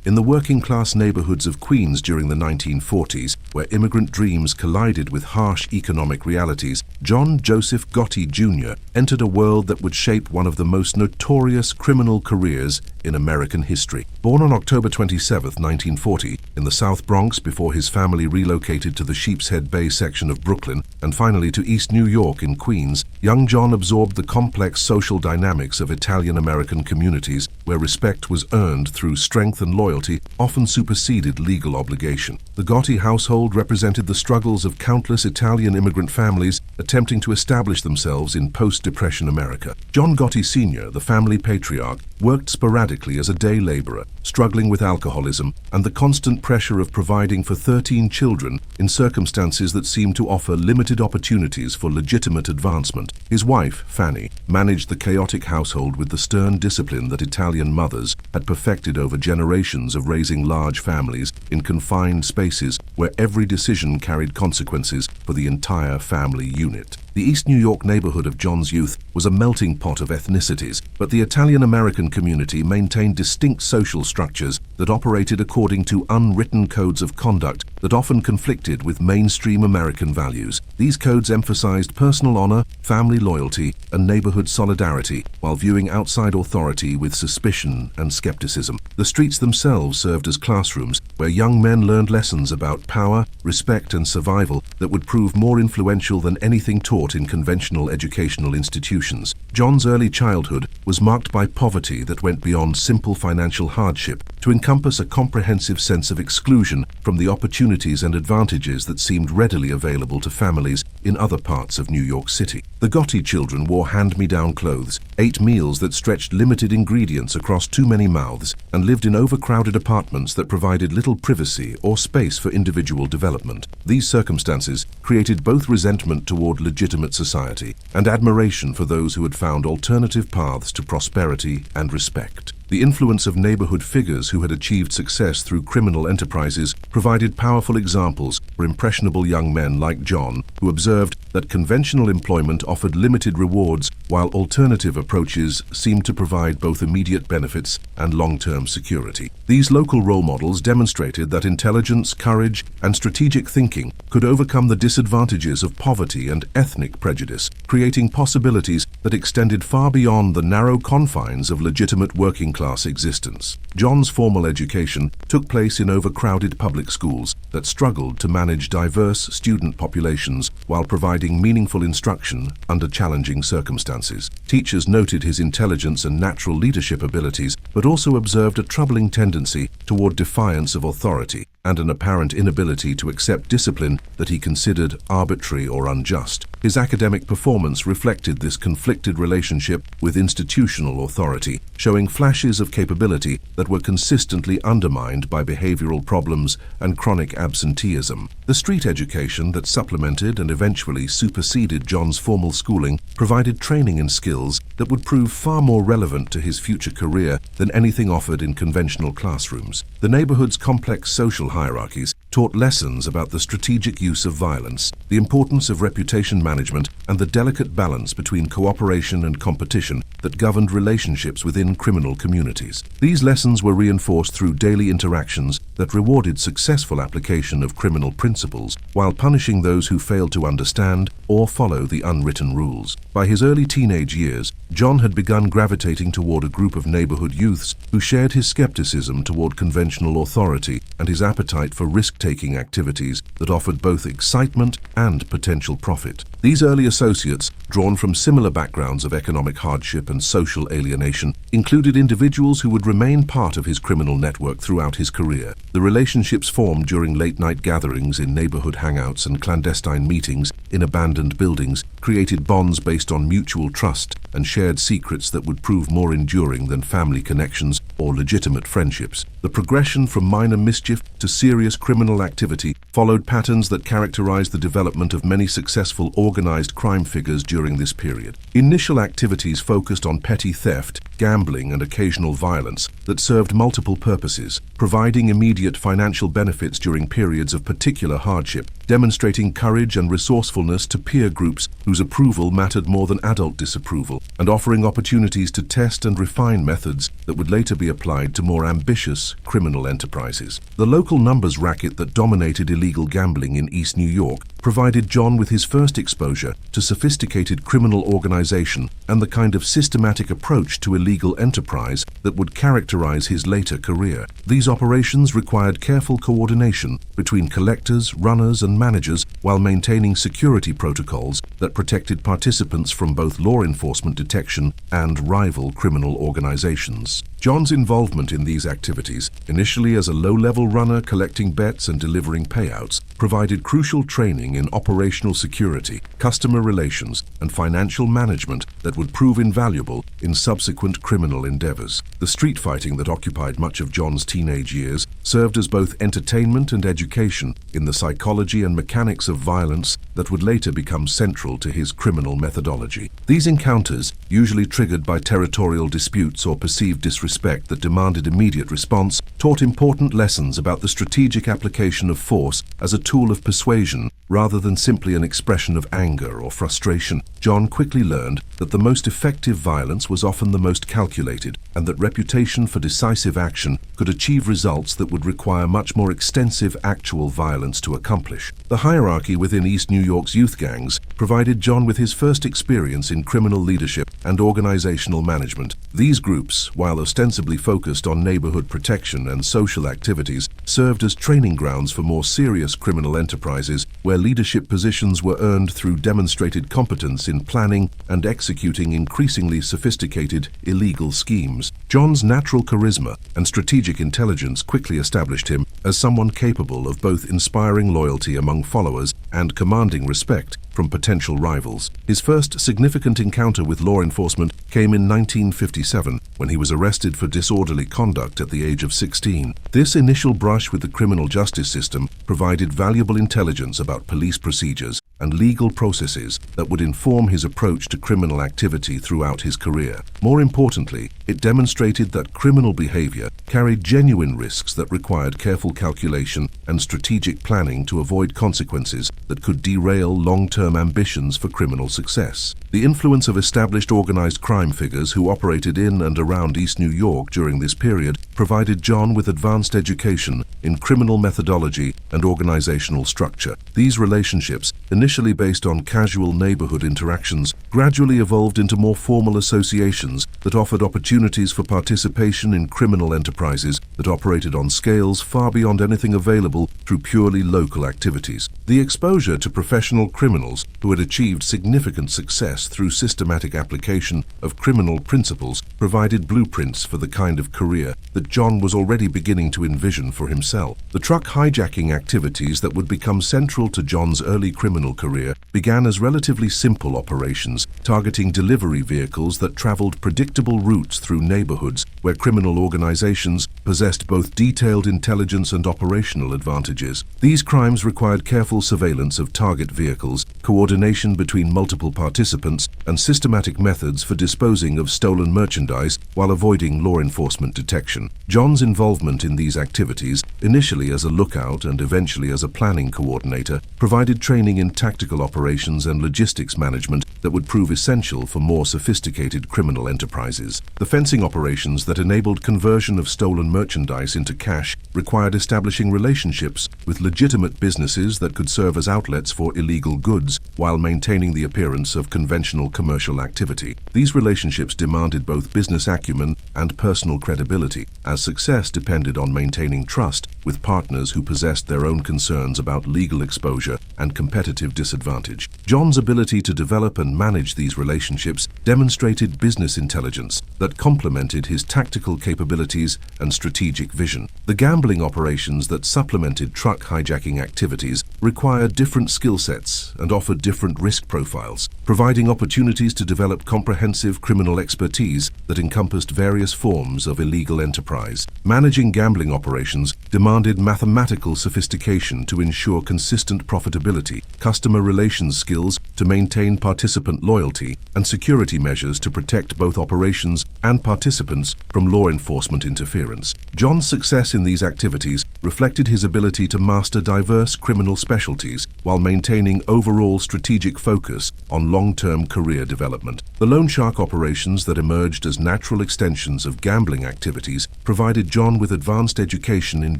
In the working-class neighborhoods of Queens during the 1940s, where immigrant dreams collided with harsh economic realities, John Joseph Gotti Jr. entered a world that would shape one of the most notorious criminal careers in American history. Born on October 27, 1940, in the South Bronx before his family relocated to the Sheepshead Bay section of Brooklyn and finally to East New York in Queens, young John absorbed the complex social dynamics of Italian-American communities where respect was earned through strength and loyalty often superseded legal obligation. The Gotti household represented the struggles of countless Italian immigrant families attempting to establish themselves in post-Depression America. John Gotti Sr., the family patriarch, worked sporadically as a day laborer, struggling with alcoholism and the constant pressure of providing for 13 children in circumstances that seemed to offer limited opportunities for legitimate advancement. His wife, Fanny, managed the chaotic household with the stern discipline that Italian mothers had perfected over generations of raising large families in confined spaces where every decision carried consequences for the entire family unit. The East New York neighborhood of John's youth was a melting pot of ethnicities, but the Italian-American community maintained distinct social structures that operated according to unwritten codes of conduct that often conflicted with mainstream American values. These codes emphasized personal honor, family loyalty, and neighborhood solidarity, while viewing outside authority with suspicion and skepticism. The streets themselves served as classrooms where young men learned lessons about power, respect, and survival that would prove more influential than anything taught in conventional educational institutions. John's early childhood was marked by poverty that went beyond simple financial hardship to encompass a comprehensive sense of exclusion from the opportunities and advantages that seemed readily available to families in other parts of New York City. The Gotti children wore hand-me-down clothes, ate meals that stretched limited ingredients across too many mouths, and lived in overcrowded apartments that provided little privacy or space for individual development. These circumstances created both resentment toward legitimate society and admiration for those who had found alternative paths to prosperity and respect. The influence of neighborhood figures who had achieved success through criminal enterprises provided powerful examples for impressionable young men like John, who observed that conventional employment offered limited rewards while alternative approaches seemed to provide both immediate benefits and long-term security. These local role models demonstrated that intelligence, courage, and strategic thinking could overcome the disadvantages of poverty and ethnic prejudice, creating possibilities that extended far beyond the narrow confines of legitimate working-class existence. John's formal education took place in overcrowded public schools that struggled to manage diverse student populations while providing meaningful instruction under challenging circumstances. Teachers noted his intelligence and natural leadership abilities, but also observed a troubling tendency toward defiance of authority and an apparent inability to accept discipline that he considered arbitrary or unjust. His academic performance reflected this conflicted relationship with institutional authority, showing flashes of capability that were consistently undermined by behavioral problems and chronic absenteeism. The street education that supplemented and eventually superseded John's formal schooling provided training and skills that would prove far more relevant to his future career than anything offered in conventional classrooms. The neighborhood's complex social hierarchies taught lessons about the strategic use of violence, the importance of reputation management, and the delicate balance between cooperation and competition that governed relationships within criminal communities. These lessons were reinforced through daily interactions that rewarded successful application of criminal principles while punishing those who failed to understand or follow the unwritten rules. By his early teenage years, John had begun gravitating toward a group of neighborhood youths who shared his skepticism toward conventional authority and his appetite for risk-taking activities that offered both excitement and potential profit. These early associates, drawn from similar backgrounds of economic hardship and social alienation, included individuals who would remain part of his criminal network throughout his career. The relationships formed during late-night gatherings in neighborhood hangouts and clandestine meetings in abandoned buildings created bonds based on mutual trust and shared secrets that would prove more enduring than family connections or legitimate friendships. The progression from minor mischief to serious criminal activity followed patterns that characterized the development of many successful organized crime figures during this period. Initial activities focused on petty theft, gambling, and occasional violence that served multiple purposes, providing immediate financial benefits during periods of particular hardship, demonstrating courage and resourcefulness to peer groups whose approval mattered more than adult disapproval, and offering opportunities to test and refine methods that would later be applied to more ambitious criminal enterprises. The local numbers racket that dominated illegal gambling in East New York provided John with his first exposure to sophisticated criminal organization and the kind of systematic approach to illegal enterprise that would characterize his later career. These operations required careful coordination between collectors, runners, and managers while maintaining security protocols that protected participants from both law enforcement detection and rival criminal organizations. John's involvement in these activities, initially as a low-level runner collecting bets and delivering payouts, provided crucial training in operational security, customer relations, and financial management that would prove invaluable in subsequent criminal endeavors. The street fighting that occupied much of John's teenage years served as both entertainment and education in the psychology and mechanics of violence that would later become central to his criminal methodology. These encounters, usually triggered by territorial disputes or perceived disrespect that demanded immediate response, taught important lessons about the strategic application of force as a tool of persuasion rather than simply an expression of anger or frustration. John quickly learned that the most effective violence was often the most calculated, and that reputation for decisive action could achieve results that would require much more extensive actual violence to accomplish. The hierarchy within East New York's youth gangs provided John with his first experience in criminal leadership and organizational management. These groups, while ostensibly focused on neighborhood protection and social activities, served as training grounds for more serious criminal enterprises where leadership positions were earned through demonstrated competence in planning and executing increasingly sophisticated illegal schemes. John's natural charisma and strategic intelligence quickly established him as someone capable of both inspiring loyalty among followers and commanding respect from potential rivals. His first significant encounter with law enforcement came in 1957 when he was arrested for disorderly conduct at the age of 16. This initial brush with the criminal justice system provided valuable intelligence about police procedures and legal processes that would inform his approach to criminal activity throughout his career. More importantly, it demonstrated that criminal behavior carried genuine risks that required careful calculation and strategic planning to avoid consequences that could derail long-term ambitions for criminal success. The influence of established organized crime figures who operated in and around East New York during this period provided John with advanced education in criminal methodology and organizational structure. These relationships, initially based on casual neighborhood interactions, gradually evolved into more formal associations that offered opportunities for participation in criminal enterprises that operated on scales far beyond anything available through purely local activities. The exposure to professional criminals who had achieved significant success through systematic application of criminal principles provided blueprints for the kind of career that John was already beginning to envision for himself. The truck hijacking activities that would become central to John's early criminal career began as relatively simple operations, targeting delivery vehicles that traveled predictable routes through neighborhoods where criminal organizations possessed both detailed intelligence and operational advantages. These crimes required careful surveillance of target vehicles, coordination between multiple participants, and systematic methods for disposing of stolen merchandise while avoiding law enforcement detection. John's involvement in these activities, initially as a lookout and eventually as a planning coordinator, provided training in tactical operations and logistics management that would prove essential for more sophisticated criminal enterprises. The fencing operations that enabled conversion of stolen merchandise into cash required establishing relationships with legitimate businesses that could serve as outlets for illegal goods while maintaining the appearance of conventional commercial activity. These relationships demanded both business acumen and personal credibility, as success depended on maintaining trust with partners who possessed their own concerns about legal exposure and competitive disadvantage. John's ability to develop and manage these relationships demonstrated business intelligence that complemented his tactical capabilities and strategic vision. The gambling operations that supplemented truck hijacking activities required different skill sets and offered different risk profiles, providing opportunities to develop comprehensive criminal expertise that encompassed various forms of illegal enterprise. Managing gambling operations demanded mathematical sophistication to ensure consistent profitability, customer relations skills to maintain participation participant loyalty and security measures to protect both operations and participants from law enforcement interference. John's success in these activities reflected his ability to master diverse criminal specialties while maintaining overall strategic focus on long-term career development. The loan shark operations that emerged as natural extensions of gambling activities provided John with advanced education in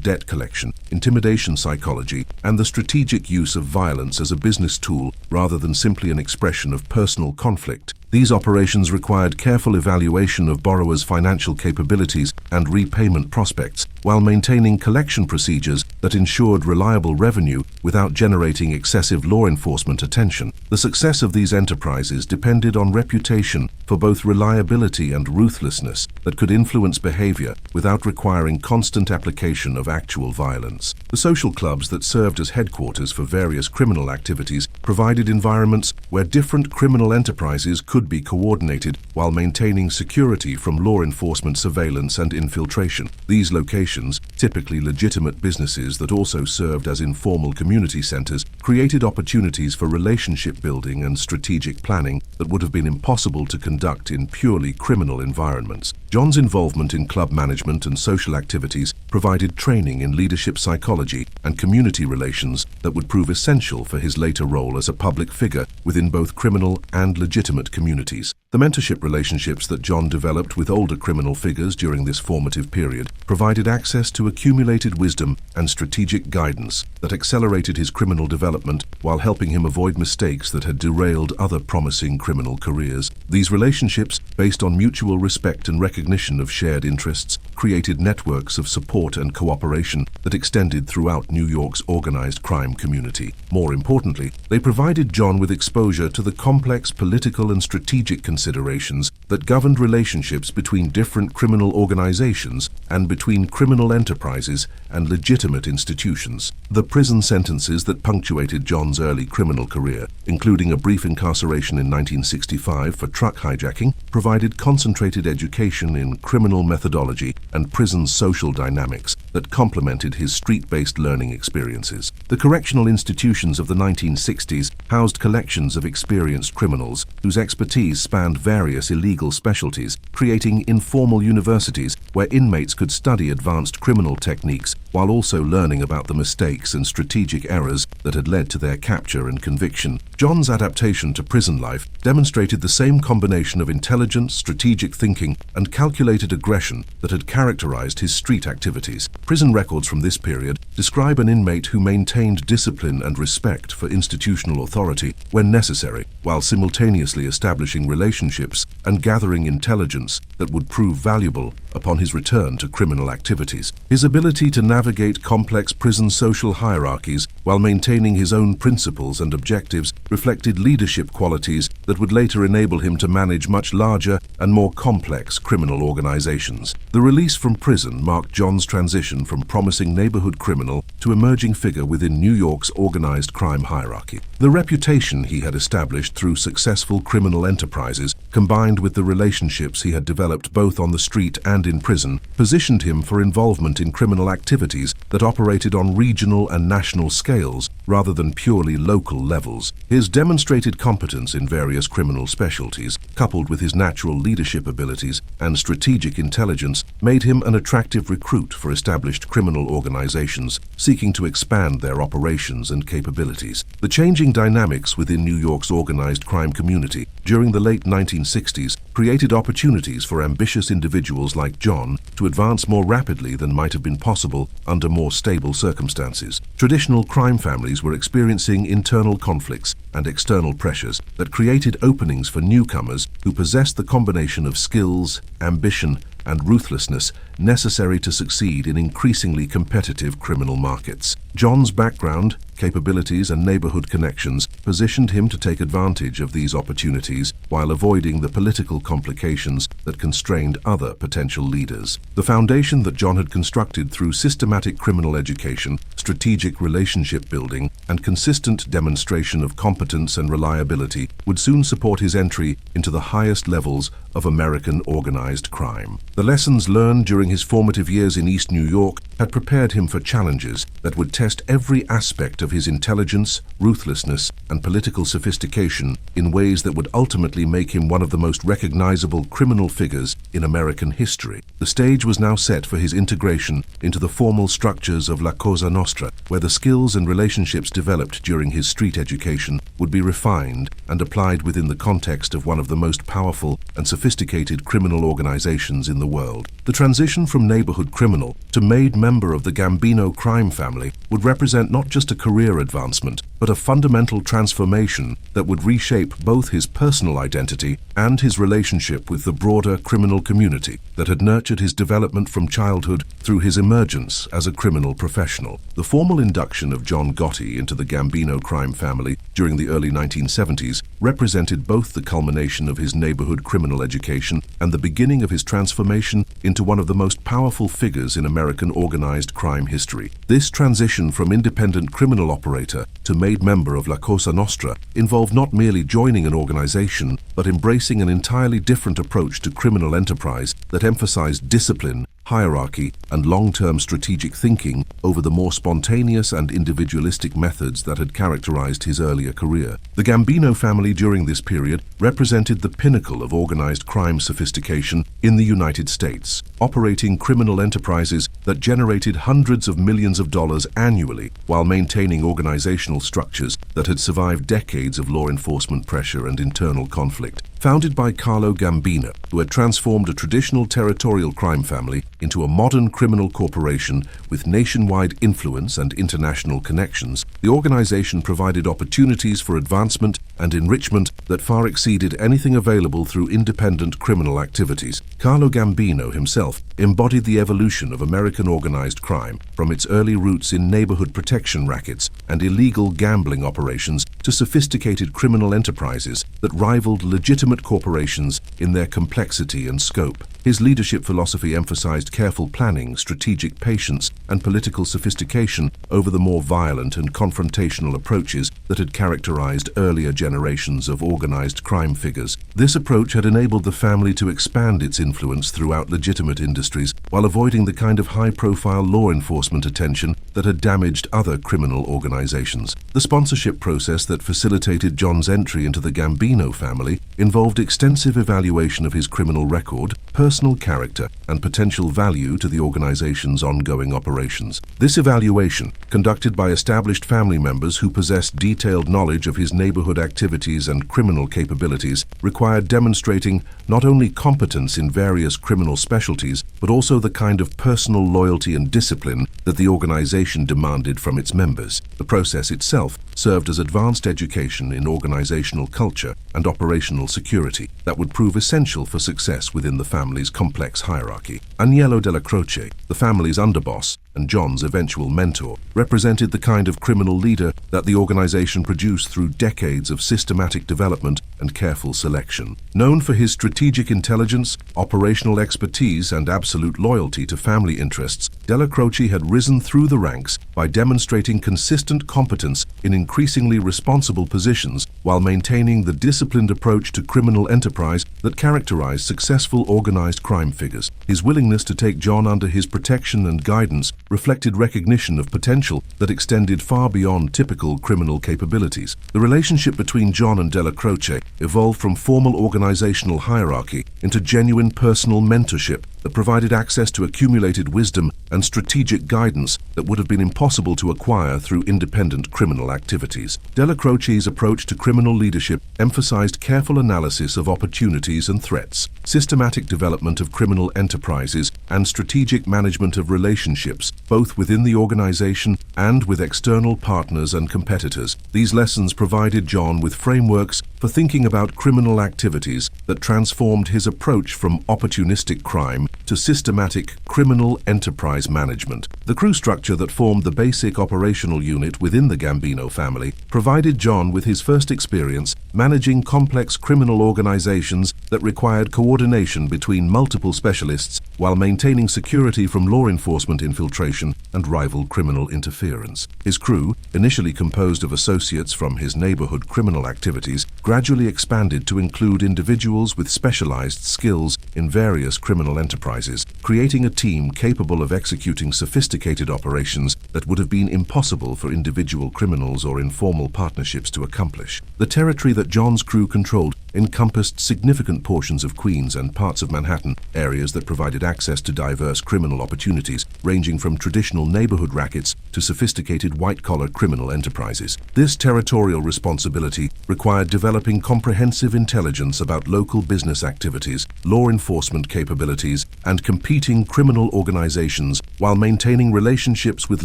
debt collection, intimidation psychology, and the strategic use of violence as a business tool rather than simply an expression of personal conflict. These operations required careful evaluation of borrowers' financial capabilities and repayment prospects, while maintaining collection procedures that ensured reliable revenue without generating excessive law enforcement attention. The success of these enterprises depended on reputation for both reliability and ruthlessness that could influence behavior without requiring constant application of actual violence. The social clubs that served as headquarters for various criminal activities provided environments where different criminal enterprises could be coordinated while maintaining security from law enforcement surveillance and infiltration. These locations, typically legitimate businesses that also served as informal community centers, created opportunities for relationship building and strategic planning that would have been impossible to conduct in purely criminal environments. John's involvement in club management and social activities provided training in leadership psychology and community relations that would prove essential for his later role as a public figure within both criminal and legitimate communities. The mentorship relationships that John developed with older criminal figures during this formative period provided access to accumulated wisdom and strategic guidance that accelerated his criminal development while helping him avoid mistakes that had derailed other promising criminal careers. These relationships, based on mutual respect and recognition of shared interests, created networks of support and cooperation that extended throughout New York's organized crime community. More importantly, they provided John with exposure to the complex political and strategic considerations that governed relationships between different criminal organizations and between criminal enterprises and legitimate institutions. The prison sentences that punctuated John's early criminal career, including a brief incarceration in 1965 for truck hijacking, provided concentrated education in criminal methodology and prison social dynamics that complemented his street-based learning experiences. The correctional institutions of the 1960s housed collections of experienced criminals whose expertise spanned various illegal specialties, creating informal universities where inmates could study advanced criminal techniques while also learning about the mistakes and strategic errors that had led to their capture and conviction. John's adaptation to prison life demonstrated the same combination of intelligence, strategic thinking, and calculated aggression that had characterized his street activities. Prison records from this period describe an inmate who maintained discipline and respect for institutional authority when necessary, while simultaneously establishing relationships and gathering intelligence that would prove valuable upon his return to criminal activities. His ability to navigate complex prison social hierarchies while maintaining his own principles and objectives reflected leadership qualities that would later enable him to manage much larger and more complex criminal organizations. The release from prison marked John's transition from promising neighborhood criminal to emerging figure within New York's organized crime hierarchy. The reputation he had established through successful criminal enterprises, combined with the relationships he had developed both on the street and in prison, positioned him for involvement in criminal activities that operated on regional and national scales rather than purely local levels. His demonstrated competence in various criminal specialties, coupled with his natural leadership abilities and strategic intelligence, made him an attractive recruit for established criminal organizations seeking to expand their operations and capabilities. The changing dynamics within New York's organized crime community during the late 1960s created opportunities for ambitious individuals like John to advance more rapidly than might have been possible under more stable circumstances. Traditional crime families were experiencing internal conflicts and external pressures that created openings for newcomers who possessed the combination of skills, ambition, and ruthlessness necessary to succeed in increasingly competitive criminal markets. John's background, capabilities, and neighborhood connections positioned him to take advantage of these opportunities while avoiding the political complications that constrained other potential leaders. The foundation that John had constructed through systematic criminal education, strategic relationship building, and consistent demonstration of competence and reliability would soon support his entry into the highest levels of American organized crime. The lessons learned during his formative years in East New York had prepared him for challenges that would test every aspect of his intelligence, ruthlessness, and political sophistication in ways that would ultimately make him one of the most recognizable criminal figures in American history. The stage was now set for his integration into the formal structures of La Cosa Nostra, where the skills and relationships developed during his street education would be refined and applied within the context of one of the most powerful and sophisticated criminal organizations in the world. The transition from neighborhood criminal to made member of the Gambino crime family would represent not just a career advancement, but a fundamental transformation that would reshape both his personal identity and his relationship with the broader criminal community that had nurtured his development from childhood through his emergence as a criminal professional. The formal induction of John Gotti into the Gambino crime family during the early 1970s represented both the culmination of his neighborhood criminal education and the beginning of his transformation into one of the most powerful figures in American organized crime history. This transition from independent criminal operator to made member of La Cosa Nostra involved not merely joining an organization, but embracing an entirely different approach to criminal enterprise that emphasized discipline, hierarchy, and long-term strategic thinking over the more spontaneous and individualistic methods that had characterized his earlier career. The Gambino family during this period represented the pinnacle of organized crime sophistication in the United States, operating criminal enterprises that generated hundreds of millions of dollars annually while maintaining organizational structures that had survived decades of law enforcement pressure and internal conflict. Founded by Carlo Gambino, who had transformed a traditional territorial crime family into a modern criminal corporation with nationwide influence and international connections, the organization provided opportunities for advancement and enrichment that far exceeded anything available through independent criminal activities. Carlo Gambino himself embodied the evolution of American organized crime, from its early roots in neighborhood protection rackets and illegal gambling operations to sophisticated criminal enterprises that rivaled legitimate corporations in their complexity and scope. His leadership philosophy emphasized careful planning, strategic patience, and political sophistication over the more violent and confrontational approaches that had characterized earlier generations of organized crime figures. This approach had enabled the family to expand its influence throughout legitimate industries while avoiding the kind of high-profile law enforcement attention that had damaged other criminal organizations. The sponsorship process that facilitated John's entry into the Gambino family involved extensive evaluation of his criminal record, personal character, and potential value to the organization's ongoing operations. This evaluation, conducted by established family members who possessed detailed knowledge of his neighborhood activities and criminal capabilities, required demonstrating not only competence in various criminal specialties, but also the kind of personal loyalty and discipline that the organization demanded from its members. The process itself served as advanced education in organizational culture and operational security that would prove essential for success within the family's complex hierarchy. Agnello della Croce, the family's underboss and John's eventual mentor, represented the kind of criminal leader that the organization produced through decades of systematic development and careful selection. Known for his strategic intelligence, operational expertise, and absolute loyalty to family interests, Della Croce had risen through the ranks by demonstrating consistent competence in increasingly responsible positions while maintaining the disciplined approach to criminal enterprise that characterized successful organized crime figures. His willingness to take John under his protection and guidance reflected recognition of potential that extended far beyond typical criminal capabilities. The relationship between John and Della Croce evolved from formal organizational hierarchy into genuine personal mentorship that provided access to accumulated wisdom and strategic guidance that would have been impossible to acquire through independent criminal activities. Della Croce's approach to criminal leadership emphasized careful analysis of opportunities and threats, systematic development of criminal enterprises, and strategic management of relationships, both within the organization and with external partners and competitors. These lessons provided John with frameworks for thinking about criminal activities that transformed his approach from opportunistic crime to systematic criminal enterprise management. The crew structure that formed the basic operational unit within the Gambino family provided John with his first experience managing complex criminal organizations that that required coordination between multiple specialists while maintaining security from law enforcement infiltration and rival criminal interference. His crew, initially composed of associates from his neighborhood criminal activities, gradually expanded to include individuals with specialized skills in various criminal enterprises, creating a team capable of executing sophisticated operations that would have been impossible for individual criminals or informal partnerships to accomplish. The territory that John's crew controlled encompassed significant portions of Queens and parts of Manhattan, areas that provided access to diverse criminal opportunities, ranging from traditional neighborhood rackets to sophisticated white-collar criminal enterprises. This territorial responsibility required developing comprehensive intelligence about local business activities, law enforcement capabilities, and competing criminal organizations, while maintaining relationships with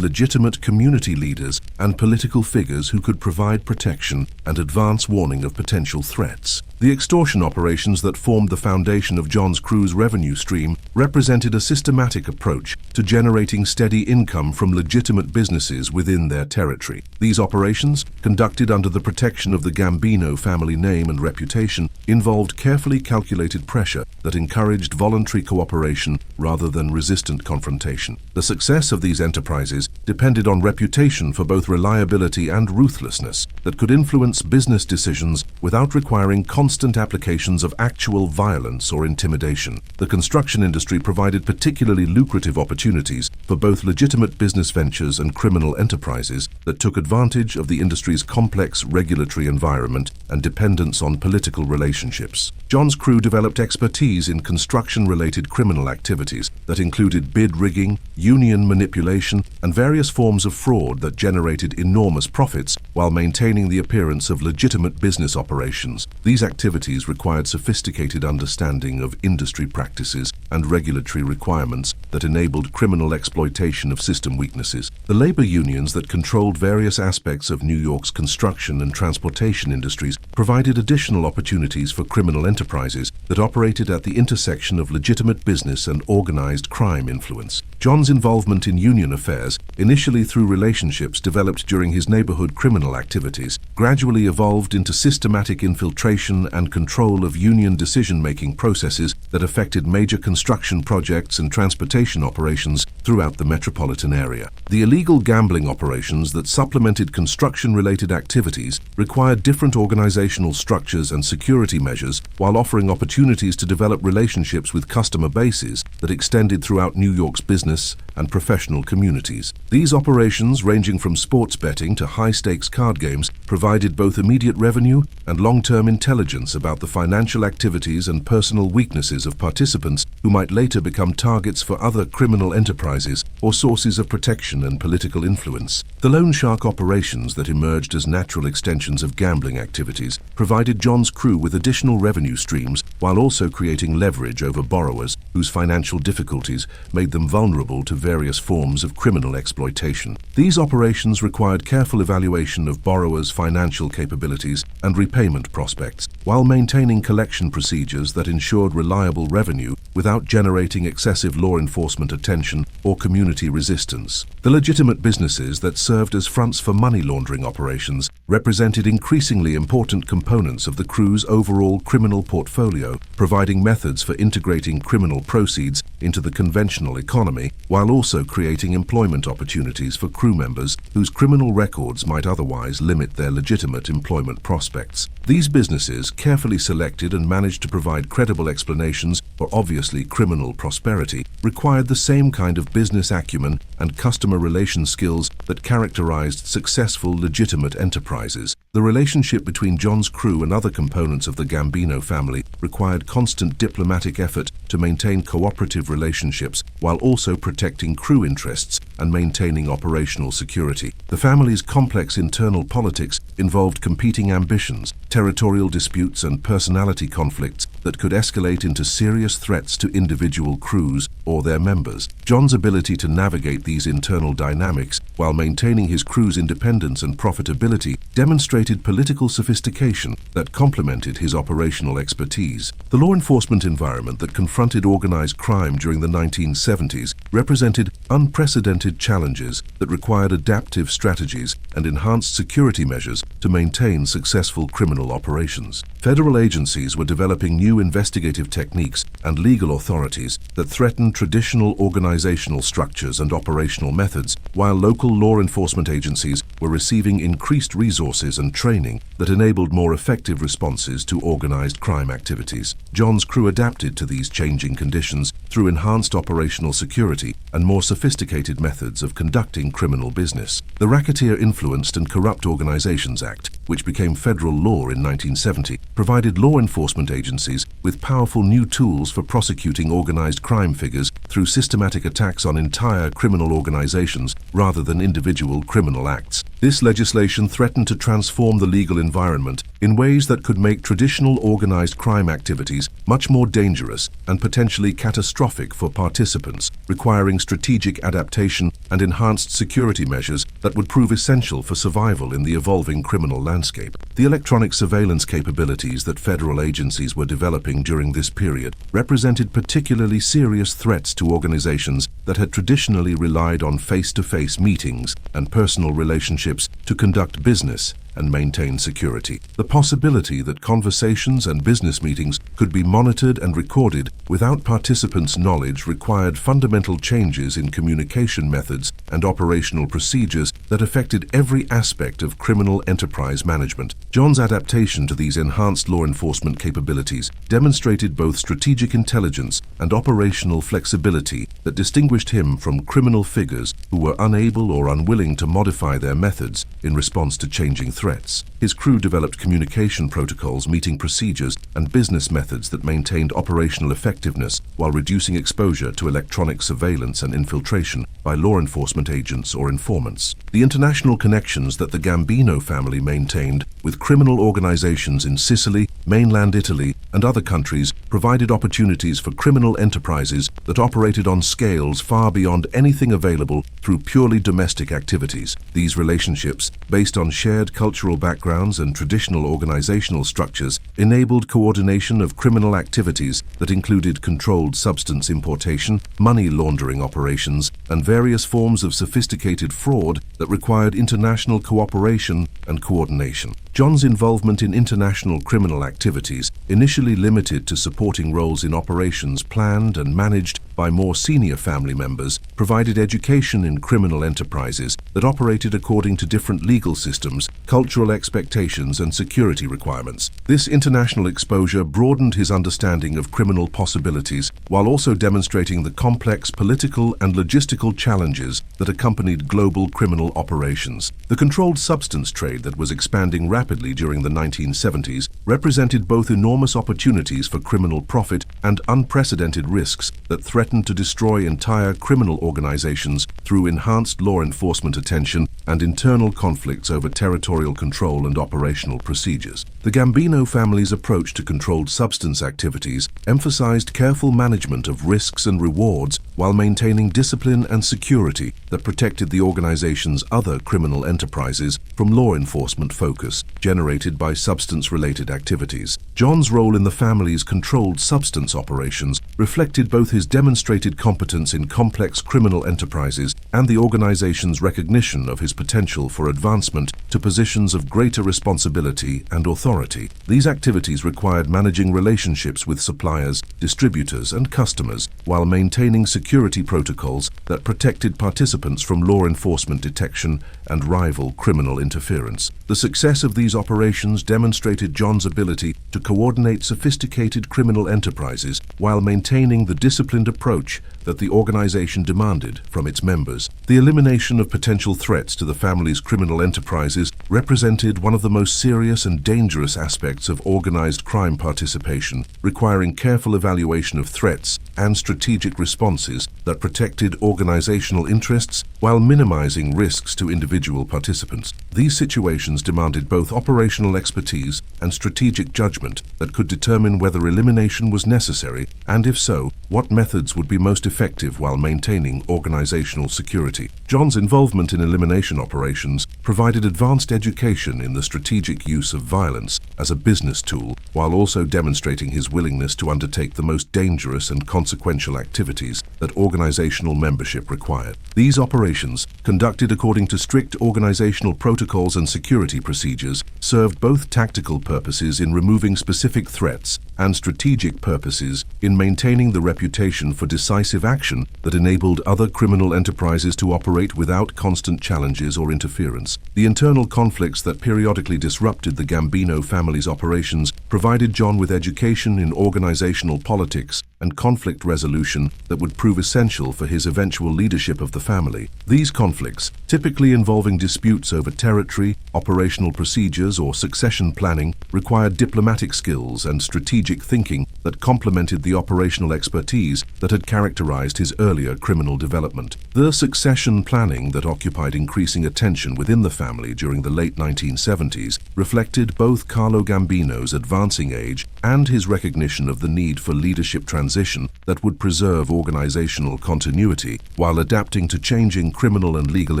legitimate community leaders and political figures who could provide protection and advance warning of potential threats. The extortion operations that formed the foundation of John's crew's revenue stream represented a systematic approach to generating steady income from legitimate businesses within their territory. These operations, conducted under the protection of the Gambino family name and reputation, involved carefully calculated pressure that encouraged voluntary cooperation rather than resistant confrontation. The success of these enterprises depended on reputation for both reliability and ruthlessness that could influence business decisions without requiring constant applications of actual violence or intimidation. The construction industry provided particularly lucrative opportunities for both legitimate business ventures and criminal enterprises that took advantage of the industry's complex regulatory environment and dependence on political relationships. John's crew developed expertise in construction-related criminal activities that included bid rigging, union manipulation, and various forms of fraud that generated enormous profits while maintaining the appearance of legitimate business operations. These activities required sophisticated understanding of industry practices and regulatory requirements that enabled criminal exploitation of system weaknesses. The labor unions that controlled various aspects of New York's construction and transportation industries provided additional opportunities for criminal enterprises that operated at the intersection of legitimate business and organized crime influence. John's involvement in union affairs, initially through relationships developed during his neighborhood criminal activities, gradually evolved into systematic infiltration and control of union decision-making processes that affected major construction projects and transportation operations throughout the metropolitan area. The illegal gambling operations that supplemented construction-related activities required different organizational structures and security measures while offering opportunities to develop relationships with customer bases that extended throughout New York's business and professional communities. These operations, ranging from sports betting to high-stakes card games, provided both immediate revenue and long-term intelligence about the financial activities and personal weaknesses of participants who might later become targets for other criminal enterprises or sources of protection and political influence. The loan shark operations that emerged as natural extensions of gambling activities provided John's crew with additional revenue streams while also creating leverage over borrowers whose financial difficulties made them vulnerable to various forms of criminal exploitation. These operations required careful evaluation of borrowers' financial capabilities and repayment prospects, while maintaining collection procedures that ensured reliable revenue without generating excessive law enforcement attention or community resistance. The legitimate businesses that served as fronts for money laundering operations represented increasingly important components of the crew's overall criminal portfolio, providing methods for integrating criminal proceeds into the conventional economy while also creating employment opportunities for crew members whose criminal records might otherwise limit their legitimate employment prospects. These businesses, carefully selected and managed to provide credible explanations for obviously criminal prosperity, required the same kind of business acumen and customer relation skills that characterized successful legitimate enterprises. The relationship between John's crew and other components of the Gambino family required constant diplomatic effort to maintain cooperative relationships while also protecting crew interests and maintaining operational security. The family's complex internal politics involved competing ambitions, territorial disputes, and personality conflicts that could escalate into serious threats to individual crews or their members. John's ability to navigate these internal dynamics while maintaining his crew's independence and profitability demonstrated political sophistication that complemented his operational expertise. The law enforcement environment that confronted organized crime during the 1970s represented unprecedented challenges that required adaptive strategies and enhanced security measures to maintain successful criminal operations. Federal agencies were developing new investigative techniques and legal authorities that threatened traditional organizational structures and operational methods, while local law enforcement agencies were receiving increased resources and training that enabled more effective responses to organized crime activities. John's crew adapted to these changing conditions through enhanced operational security and more sophisticated methods of conducting criminal business. The Racketeer-Influenced and Corrupt Organizations Act, which became federal law in 1970, provided law enforcement agencies with powerful new tools for prosecuting organized crime figures through systematic attacks on entire criminal organizations rather than individual criminal acts. This legislation threatened to transform the legal environment in ways that could make traditional organized crime activities much more dangerous and potentially catastrophic for participants, requiring strategic adaptation and enhanced security measures that would prove essential for survival in the evolving criminal landscape. The electronic surveillance capabilities that federal agencies were developing during this period represented particularly serious threats to organizations that had traditionally relied on face-to-face meetings and personal relationships to conduct business and maintain security. The possibility that conversations and business meetings could be monitored and recorded without participants' knowledge required fundamental changes in communication methods and operational procedures that affected every aspect of criminal enterprise management. John's adaptation to these enhanced law enforcement capabilities demonstrated both strategic intelligence and operational flexibility that distinguished him from criminal figures who were unable or unwilling to modify their methods in response to changing threats. His crew developed communication protocols, meeting procedures, and business methods that maintained operational effectiveness while reducing exposure to electronic surveillance and infiltration by law enforcement agents or informants. The international connections that the Gambino family maintained with criminal organizations in Sicily, mainland Italy, and other countries provided opportunities for criminal enterprises that operated on scales far beyond anything available through purely domestic activities. These relationships, based on shared cultural backgrounds and traditional organizational structures, enabled coordination of criminal activities that included controlled substance importation, money laundering operations, and various forms of sophisticated fraud that required international cooperation and coordination. John's involvement in international criminal activities, initially limited to supporting roles in operations planned and managed by more senior family members, provided education in criminal enterprises that operated according to different legal systems, cultural expectations, and security requirements. This international exposure broadened his understanding of criminal possibilities while also demonstrating the complex political and logistical challenges that accompanied global criminal operations. The controlled substance trade that was expanding rapidly during the 1970s represented both enormous opportunities for criminal profit and unprecedented risks that threatened to destroy entire criminal organizations through enhanced law enforcement attention and internal conflicts over territorial control and operational procedures. The Gambino family's approach to controlled substance activities emphasized careful management of risks and rewards while maintaining discipline and security that protected the organization's other criminal enterprises from law enforcement focus generated by substance-related activities. John's role in the family's controlled substance operations reflected both his demonstrated competence in complex criminal enterprises and the organization's recognition of his potential for advancement to positions of greater responsibility and authority. These activities required managing relationships with suppliers, distributors, and customers while maintaining security protocols that protected participants from law enforcement detection and rival criminal interference. The success of these operations demonstrated John's ability to coordinate sophisticated criminal enterprises while maintaining the disciplined approach that the organization demanded from its members. The elimination of potential threats to the family's criminal enterprises enterprises represented one of the most serious and dangerous aspects of organized crime participation, requiring careful evaluation of threats and strategic responses that protected organizational interests while minimizing risks to individual participants. These situations demanded both operational expertise and strategic judgment that could determine whether elimination was necessary, and if so, what methods would be most effective while maintaining organizational security. John's involvement in elimination operations provided advanced education in the strategic use of violence as a business tool, while also demonstrating his willingness to undertake the most dangerous and consequential activities that organizational membership required. These operations, conducted according to strict organizational protocols and security procedures, served both tactical purposes in removing specific threats and strategic purposes in maintaining the reputation for decisive action that enabled other criminal enterprises to operate without constant challenges or interference. The internal conflicts that periodically disrupted the Gambino family's operations provided John with education in organizational politics and conflict resolution that would prove essential for his eventual leadership of the family. These conflicts, typically involving disputes over territory, operational procedures, or succession planning, required diplomatic skills and strategic thinking that complemented the operational expertise that had characterized his earlier criminal development. The succession planning that occupied increasing attention within the family during the late 1970s reflected both Carlo Gambino's advancing age and his recognition of the need for leadership transition that would preserve organizational continuity while adapting to changing criminal and legal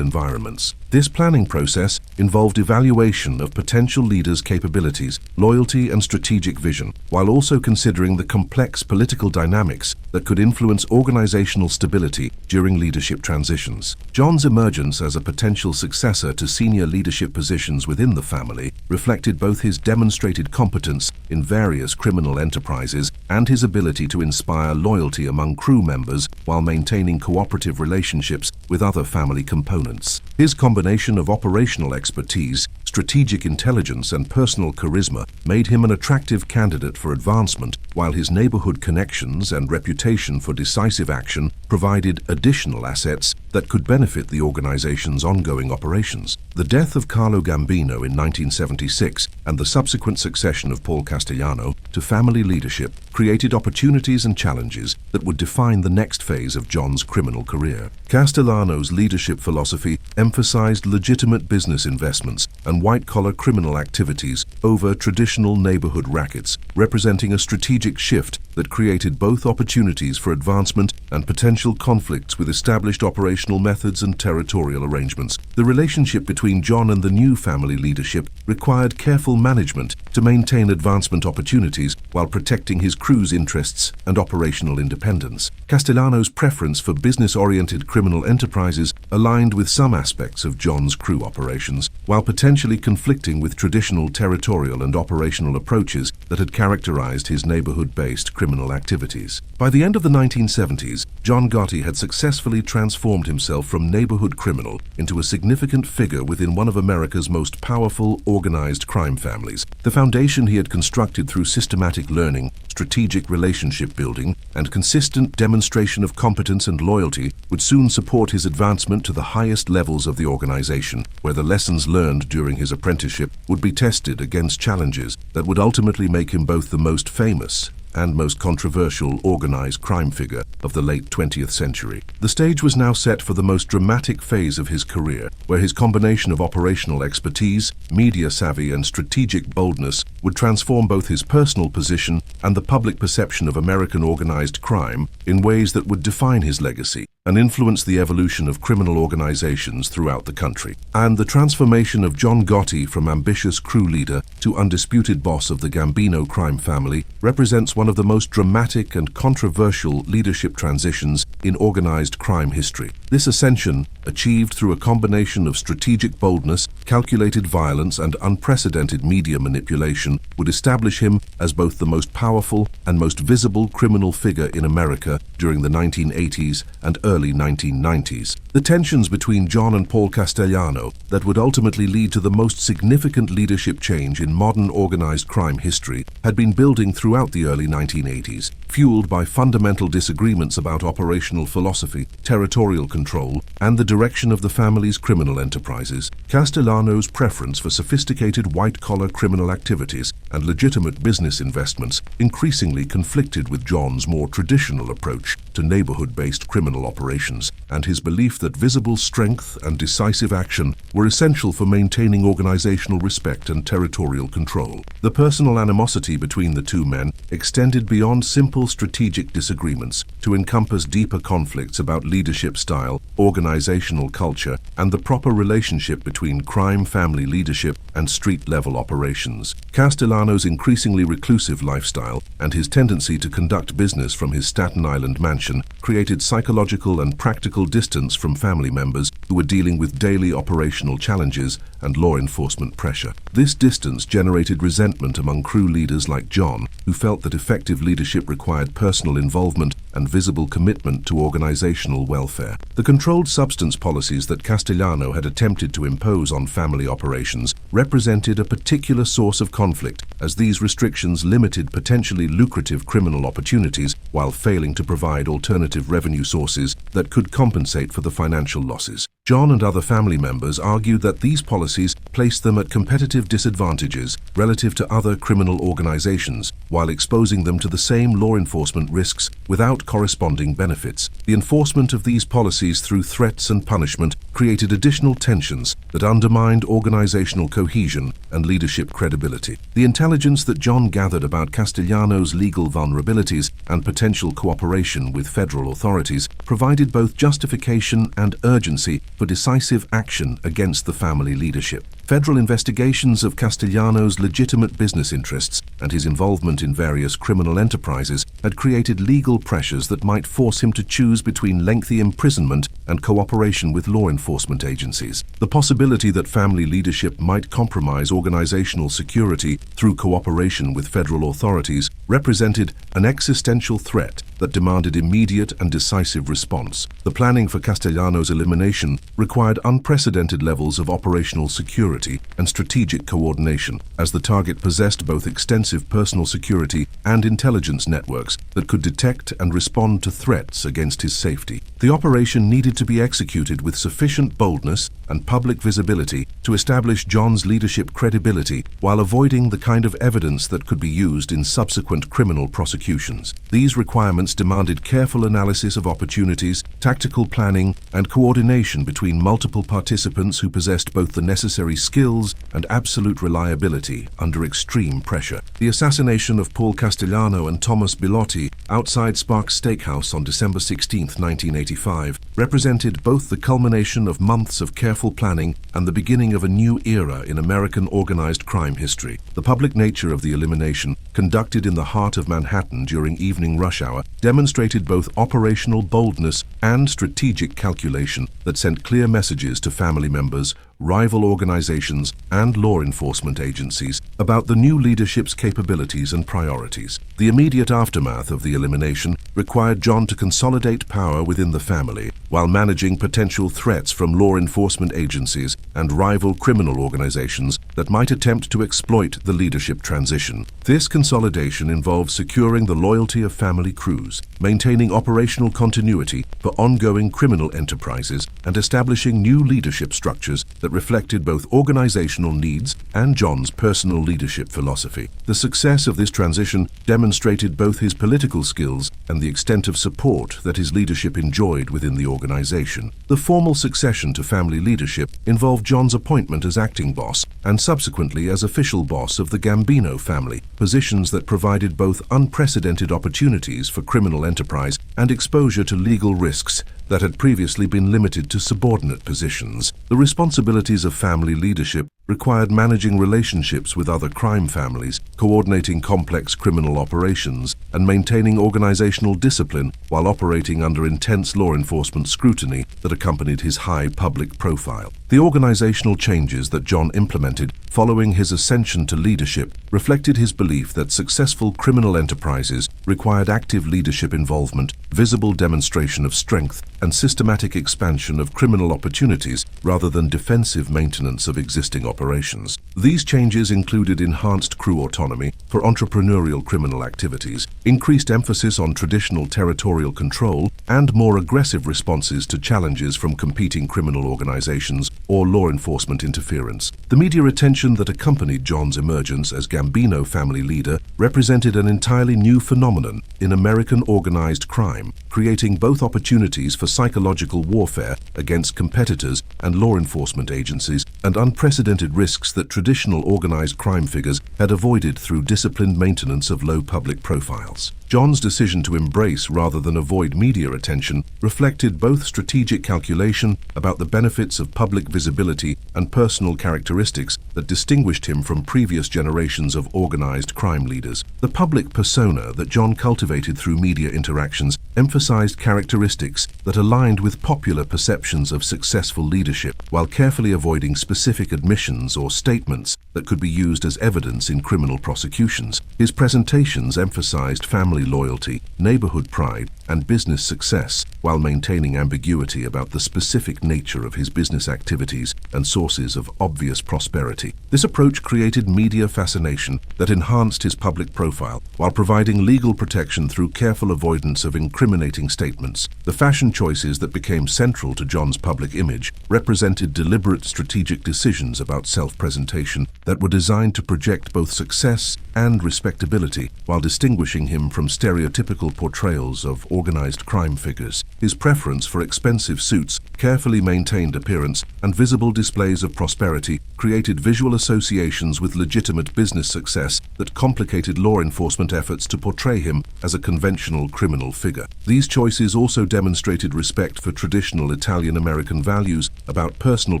environments. This planning process involved evaluation of potential leaders' capabilities, loyalty, and strategic vision, while also considering the complex political dynamics that could influence organizational stability during leadership transitions. John's emergence as a potential successor to senior leadership positions within the family reflected both his demonstrated competence in various criminal enterprises and his ability to inspire loyalty among crew members while maintaining cooperative relationships with other family components. His combination of operational expertise, strategic intelligence, and personal charisma made him an attractive candidate for advancement, while his neighborhood connections and reputation for decisive action provided additional assets that could benefit the organization's ongoing operations. The death of Carlo Gambino in 1976 and the subsequent succession of Paul Castellano to family leadership created opportunities and challenges that would define the next phase of John's criminal career. Castellano's leadership philosophy emphasized legitimate business investments and white-collar criminal activities over traditional neighborhood rackets, representing a strategic shift that created both opportunities for advancement and potential conflicts with established operational methods and territorial arrangements. The relationship between John and the new family leadership required careful management to maintain advancement opportunities while protecting his crew's interests and operational independence. Castellano's preference for business-oriented criminal enterprises aligned with some aspects of John's crew operations, while potentially conflicting with traditional territorial and operational approaches that had characterized his neighborhood-based criminal activities. By the end of the 1970s, John Gotti had successfully transformed himself from neighborhood criminal into a significant figure within one of America's most powerful organized crime families. The foundation he had constructed through systematic learning, strategic relationship building, and consistent demonstration of competence and loyalty would soon support his advancement to the highest levels of the organization, where the lessons learned during his apprenticeship would be tested against challenges that would ultimately make him both the most famous and most controversial organized crime figure of the late 20th century. The stage was now set for the most dramatic phase of his career, where his combination of operational expertise, media savvy, and strategic boldness would transform both his personal position and the public perception of American organized crime in ways that would define his legacy and influence the evolution of criminal organizations throughout the country. And the transformation of John Gotti from ambitious crew leader to undisputed boss of the Gambino crime family represents one of the most dramatic and controversial leadership transitions in organized crime history. This ascension, achieved through a combination of strategic boldness, calculated violence, and unprecedented media manipulation, would establish him as both the most powerful and most visible criminal figure in America during the 1980s and early 1990s. The tensions between John and Paul Castellano that would ultimately lead to the most significant leadership change in in modern organized crime history had been building throughout the early 1980s, fueled by fundamental disagreements about operational philosophy, territorial control, and the direction of the family's criminal enterprises. Castellano's preference for sophisticated white-collar criminal activities and legitimate business investments increasingly conflicted with John's more traditional approach to neighborhood-based criminal operations, and his belief that visible strength and decisive action were essential for maintaining organizational respect and territorial control. The personal animosity between the two men extended beyond simple strategic disagreements to encompass deeper conflicts about leadership style, organizational culture, and the proper relationship between crime family leadership and street-level operations. Castellano's increasingly reclusive lifestyle and his tendency to conduct business from his Staten Island mansion created psychological and practical distance from family members who were dealing with daily operational challenges and law enforcement pressure. This distance generated resentment among crew leaders like John, who felt that effective leadership required personal involvement and visible commitment to organizational welfare. The controlled substance policies that Castellano had attempted to impose on family operations represented a particular source of conflict, as these restrictions limited potentially lucrative criminal opportunities while failing to provide alternative revenue sources that could compensate for the financial losses. John and other family members argued that these policies placed them at competitive disadvantages relative to other criminal organizations, while exposing them to the same law enforcement risks without corresponding benefits. The enforcement of these policies through threats and punishment created additional tensions that undermined organizational cohesion and leadership credibility. The intelligence that John gathered about Castellano's legal vulnerabilities and potential cooperation with federal authorities provided both justification and urgency for decisive action against the family leadership. Federal investigations of Castellano's legitimate business interests and his involvement in various criminal enterprises had created legal pressures that might force him to choose between lengthy imprisonment and cooperation with law enforcement agencies. The possibility that family leadership might compromise organizational security through cooperation with federal authorities represented an existential threat that demanded immediate and decisive response. The planning for Castellano's elimination required unprecedented levels of operational security and strategic coordination, as the target possessed both extensive personal security and intelligence networks that could detect and respond to threats against his safety. The operation needed to be executed with sufficient boldness and public visibility to establish John's leadership credibility while avoiding the kind of evidence that could be used in subsequent criminal prosecutions. These requirements demanded careful analysis of opportunities, tactical planning, and coordination between multiple participants who possessed both the necessary skills and absolute reliability under extreme pressure. The assassination of Paul Castellano and Thomas Bilotti outside Sparks Steakhouse on December 16, 1985, represented both the culmination of months of careful planning and the beginning of a new era in American organized crime history. The public nature of the elimination, conducted in the heart of Manhattan during evening rush hour, demonstrated both operational boldness and strategic calculation that sent clear messages to family members, rival organizations, and law enforcement agencies about the new leadership's capabilities and priorities. The immediate aftermath of the elimination required John to consolidate power within the family while managing potential threats from law enforcement agencies and rival criminal organizations that might attempt to exploit the leadership transition. This consolidation involved securing the loyalty of family crews, maintaining operational continuity for ongoing criminal enterprises, and establishing new leadership structures that reflected both organizational needs and John's personal leadership philosophy. The success of this transition demonstrated both his political skills and the extent of support that his leadership enjoyed within the organization. The formal succession to family leadership involved John's appointment as acting boss and subsequently as official boss of the Gambino family, positions that provided both unprecedented opportunities for criminal enterprise and exposure to legal risks that had previously been limited to subordinate positions. The responsibilities of family leadership required managing relationships with other crime families, coordinating complex criminal operations, and maintaining organizational discipline while operating under intense law enforcement scrutiny that accompanied his high public profile. The organizational changes that John implemented following his ascension to leadership reflected his belief that successful criminal enterprises required active leadership involvement, visible demonstration of strength, and systematic expansion of criminal opportunities rather than defensive maintenance of existing operations. These changes included enhanced crew autonomy for entrepreneurial criminal activities, increased emphasis on traditional territorial control, and more aggressive responses to challenges from competing criminal organizations or law enforcement interference. The media attention that accompanied John's emergence as Gambino family leader represented an entirely new phenomenon in American organized crime, creating both opportunities for psychological warfare against competitors and law enforcement agencies and unprecedented risks that traditional organized crime figures had avoided through disciplined maintenance of low public profiles. John's decision to embrace rather than avoid media attention reflected both strategic calculation about the benefits of public visibility and personal characteristics that distinguished him from previous generations of organized crime leaders. The public persona that John cultivated through media interactions emphasized characteristics that aligned with popular perceptions of successful leadership, while carefully avoiding specific admissions or statements that could be used as evidence in criminal prosecutions. His presentations emphasized family loyalty, neighborhood pride, and business success, while maintaining ambiguity about the specific nature of his business activities and sources of obvious prosperity. This approach created media fascination that enhanced his public profile, while providing legal protection through careful avoidance of incriminating statements. The fashion choices that became central to John's public image represented deliberate strategic decisions about self-presentation that were designed to project both success and respectability, while distinguishing him from stereotypical portrayals of organized crime figures. His preference for expensive suits, carefully maintained appearance, and visible displays of prosperity created visual associations with legitimate business success that complicated law enforcement efforts to portray him as a conventional criminal figure. These choices also demonstrated respect for traditional Italian-American values about personal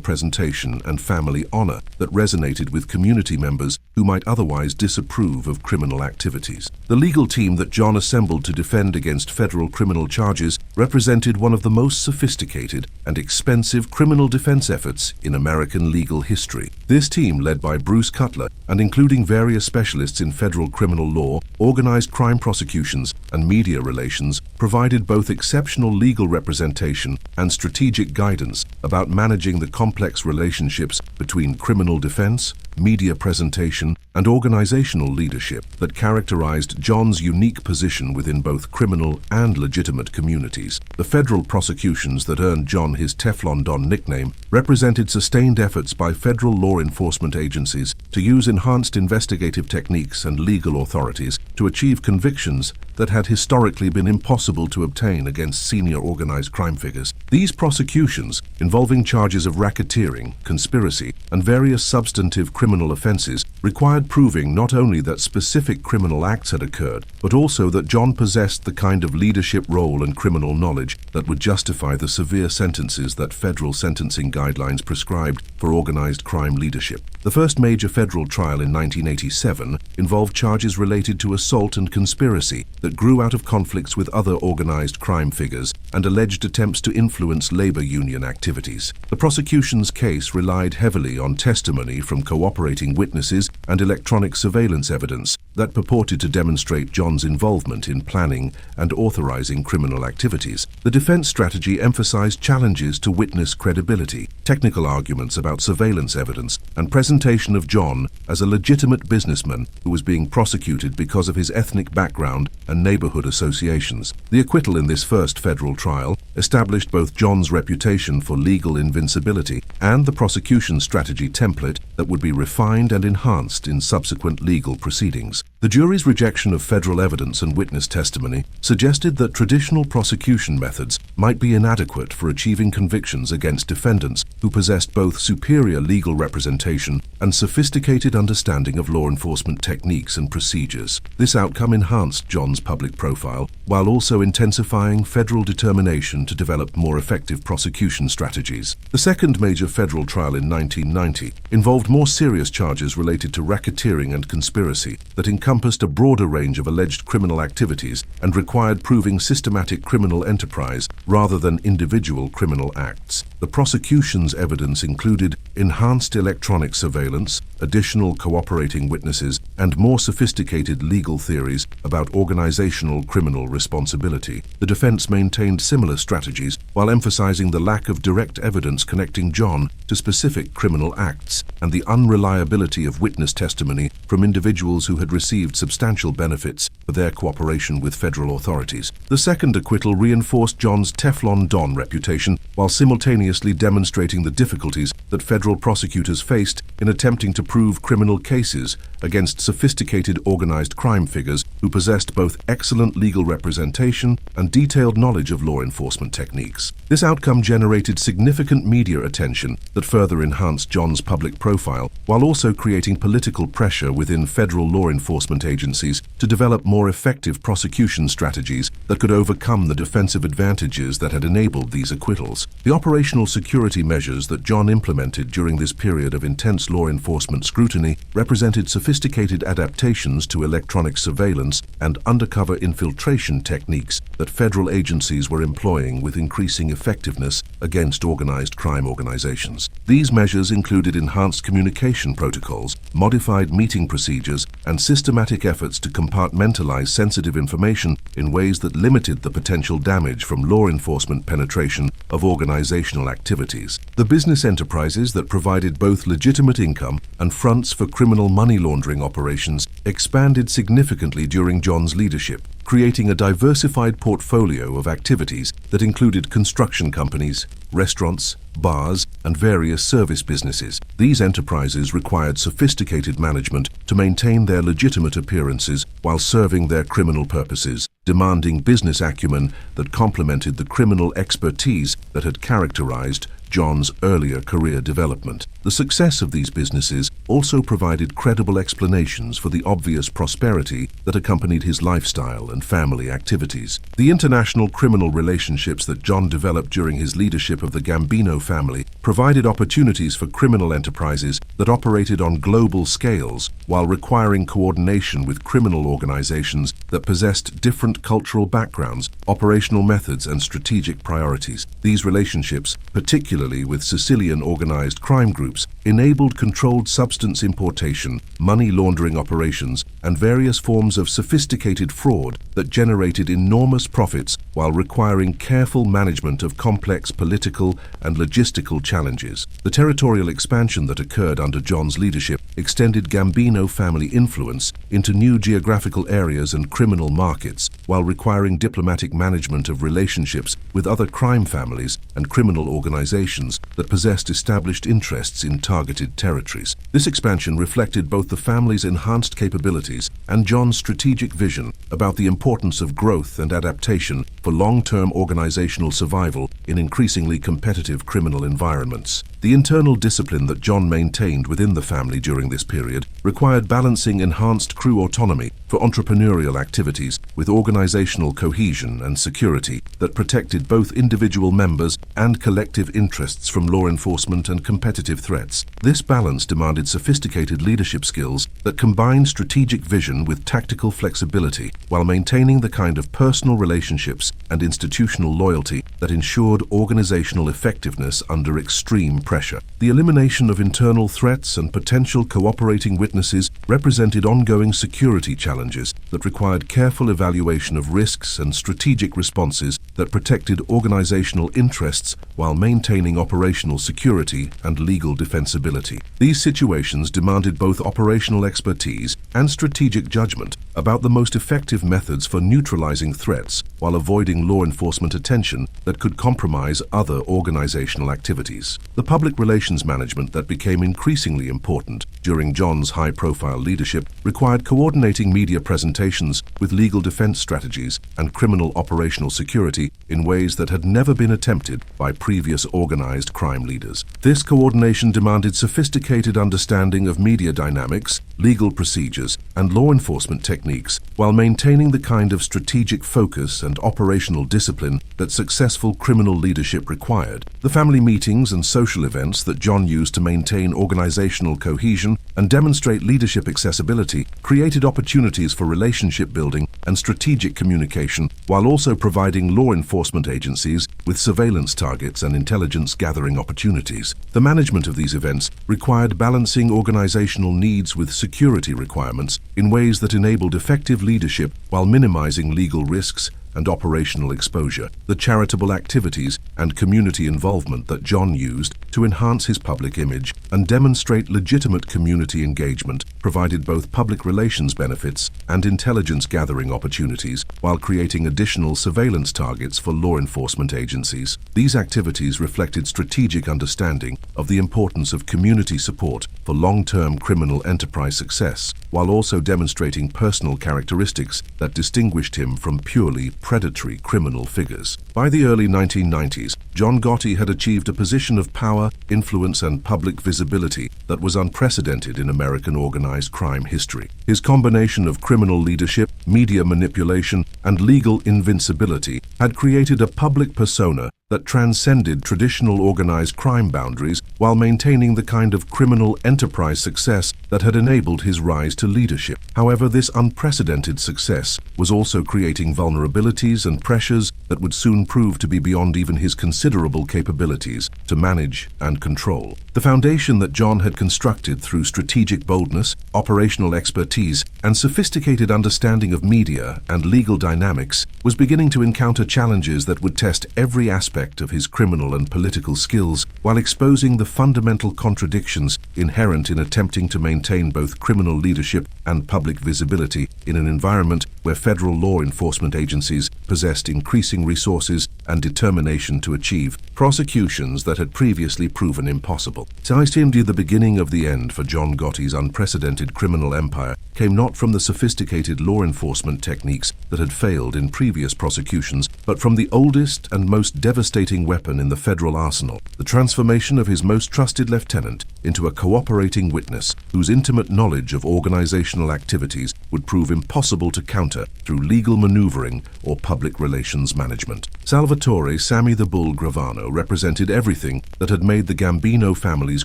presentation and family honor that resonated with community members who might otherwise disapprove of criminal activities. The legal team that John assembled to defend against federal criminal charges represented one of the most sophisticated and expensive criminal defense efforts in American legal history. This team, led by Bruce Cutler and including various specialists in federal criminal law, organized crime prosecutions, and media relations, provided both exceptional legal representation and strategic guidance about managing the complex relationships between criminal defense, media presentation, and organizational leadership that characterized John's unique position within both criminal and legitimate communities. The federal prosecutions that earned John his Teflon Don nickname represented sustained efforts by federal law enforcement agencies to use enhanced investigative techniques and legal authorities to achieve convictions that had historically been impossible to obtain against senior organized crime figures. These prosecutions, involving charges of racketeering, conspiracy, and various substantive criminal offenses, required proving not only that specific criminal acts had occurred, but also that John possessed the kind of leadership role and criminal knowledge that would justify the severe sentences that federal sentencing guidelines prescribed for organized crime leadership. The first major federal trial in 1987 involved charges related to assault and conspiracy that grew out of conflicts with other organized crime figures and alleged attempts to influence labor union activities. The prosecution's case relied heavily on testimony from cooperating witnesses and electronic surveillance evidence that purported to demonstrate John's involvement in planning and authorizing criminal activities. The defense strategy emphasized challenges to witness credibility, technical arguments about surveillance evidence, and presentation of John as a legitimate businessman who was being prosecuted because of his ethnic background and neighborhood associations. The acquittal in this first federal trial established both John's reputation for legal invincibility and the prosecution strategy template that would be refined and enhanced in subsequent legal proceedings. The jury's rejection of federal evidence and witness testimony suggested that traditional prosecution methods might be inadequate for achieving convictions against defendants who possessed both superior legal representation and sophisticated understanding of law enforcement techniques and procedures. This outcome enhanced John's public profile, while also intensifying federal determination to develop more effective prosecution strategies. The second major federal trial in 1990 involved more serious charges related to racketeering and conspiracy that encompassed encompassed a broader range of alleged criminal activities and required proving systematic criminal enterprise rather than individual criminal acts. The prosecution's evidence included enhanced electronic surveillance, additional cooperating witnesses, and more sophisticated legal theories about organizational criminal responsibility. The defense maintained similar strategies while emphasizing the lack of direct evidence connecting John to specific criminal acts and the unreliability of witness testimony from individuals who had received substantial benefits for their cooperation with federal authorities. The second acquittal reinforced John's Teflon Don reputation while simultaneously demonstrating the difficulties that federal prosecutors faced in attempting to prove criminal cases against sophisticated organized crime figures who possessed both excellent legal representation and detailed knowledge of law enforcement techniques. This outcome generated significant media attention that further enhanced John's public profile, while also creating political pressure within federal law enforcement agencies to develop more effective prosecution strategies that could overcome the defensive advantages that had enabled these acquittals. The operational security measures that John implemented during this period of intense law enforcement scrutiny represented sophisticated adaptations to electronic surveillance and undercover infiltration techniques that federal agencies were employing with increasing effectiveness against organized crime organizations. These measures included enhanced communication protocols, modified meeting procedures, and systematic efforts to compartmentalize sensitive information in ways that limited the potential damage from law enforcement penetration of organizational activities. The business enterprises that provided both legitimate income and fronts for criminal money laundering operations expanded significantly during John's leadership, creating a diversified portfolio of activities that included construction companies, restaurants, bars, and various service businesses. These enterprises required sophisticated management to maintain their legitimate appearances while serving their criminal purposes, demanding business acumen that complemented the criminal expertise that had characterized John's earlier career development. The success of these businesses also provided credible explanations for the obvious prosperity that accompanied his lifestyle and family activities. The international criminal relationships that John developed during his leadership of the Gambino family provided opportunities for criminal enterprises that operated on global scales while requiring coordination with criminal organizations that possessed different cultural backgrounds, operational methods, and strategic priorities. These relationships, particularly with Sicilian organized crime groups, enabled controlled substance importation, money laundering operations, and various forms of sophisticated fraud that generated enormous profits while requiring careful management of complex political and logistical challenges. The territorial expansion that occurred under John's leadership extended Gambino family influence into new geographical areas and criminal markets, while requiring diplomatic management of relationships with other crime families and criminal organizations that possessed established interests in targeted territories. This expansion reflected both the family's enhanced capabilities and John's strategic vision about the importance of growth and adaptation for long-term organizational survival in increasingly competitive criminal environments. The internal discipline that John maintained within the family during this period required balancing enhanced crew autonomy for entrepreneurial activities with organizational cohesion and security that protected both individual members and collective interests from law enforcement and competitive threats. This balance demanded sophisticated leadership skills that combined strategic vision with tactical flexibility while maintaining the kind of personal relationships and institutional loyalty that ensured organizational effectiveness under extreme pressure. The elimination of internal threats and potential cooperating witnesses represented ongoing security challenges that required careful evaluation of risks and strategic responses that protected organizational interests while maintaining operational security and legal defensibility. These situations demanded both operational expertise and strategic judgment about the most effective methods for neutralizing threats while avoiding law enforcement attention that could compromise other organizational activities. The public relations management that became increasingly important during John's high-profile leadership required coordinating media presentations with legal defense strategies and criminal operational security in ways that had never been attempted by previous organized crime leaders. This coordination demanded sophisticated understanding of media dynamics, legal procedures, and law enforcement techniques while maintaining the kind of strategic focus and operational discipline that successful criminal leadership required. The family meetings and social events that John used to maintain organizational cohesion and demonstrate leadership accessibility created opportunities for relationship building and strategic communication, while also providing law enforcement agencies with surveillance targets and intelligence gathering opportunities. The management of these events required balancing organizational needs with security requirements in ways that enabled effective leadership while minimizing legal risks and operational exposure. The charitable activities and community involvement that John used to enhance his public image and demonstrate legitimate community engagement provided both public relations benefits and intelligence gathering opportunities while creating additional surveillance targets for law enforcement agencies. These activities reflected strategic understanding of the importance of community support for long-term criminal enterprise success, while also demonstrating personal characteristics that distinguished him from purely predatory criminal figures. By the early 1990s, John Gotti had achieved a position of power, influence, and public visibility that was unprecedented in American organized crime history. His combination of criminal leadership, media manipulation, and legal invincibility had created a public persona that transcended traditional organized crime boundaries while maintaining the kind of criminal enterprise success that had enabled his rise to leadership. However, this unprecedented success was also creating vulnerabilities and pressures that would soon prove to be beyond even his considerable capabilities to manage and control. The foundation that John had constructed through strategic boldness, operational expertise, and sophisticated understanding of media and legal dynamics was beginning to encounter challenges that would test every aspect of his criminal and political skills while exposing the fundamental contradictions inherent in attempting to maintain both criminal leadership and public visibility in an environment where federal law enforcement agencies possessed increasing resources and determination to achieve prosecutions that had previously proven impossible. So I seemed the beginning of the end for John Gotti's unprecedented criminal empire came not from the sophisticated law enforcement techniques that had failed in previous prosecutions, but from the oldest and most devastating weapon in the federal arsenal, the transformation of his most trusted lieutenant into a cooperating witness whose intimate knowledge of organizational activities would prove impossible to counter through legal maneuvering or public relations management. Salvatore "Sammy the Bull" Gravano represented everything that had made the Gambino family's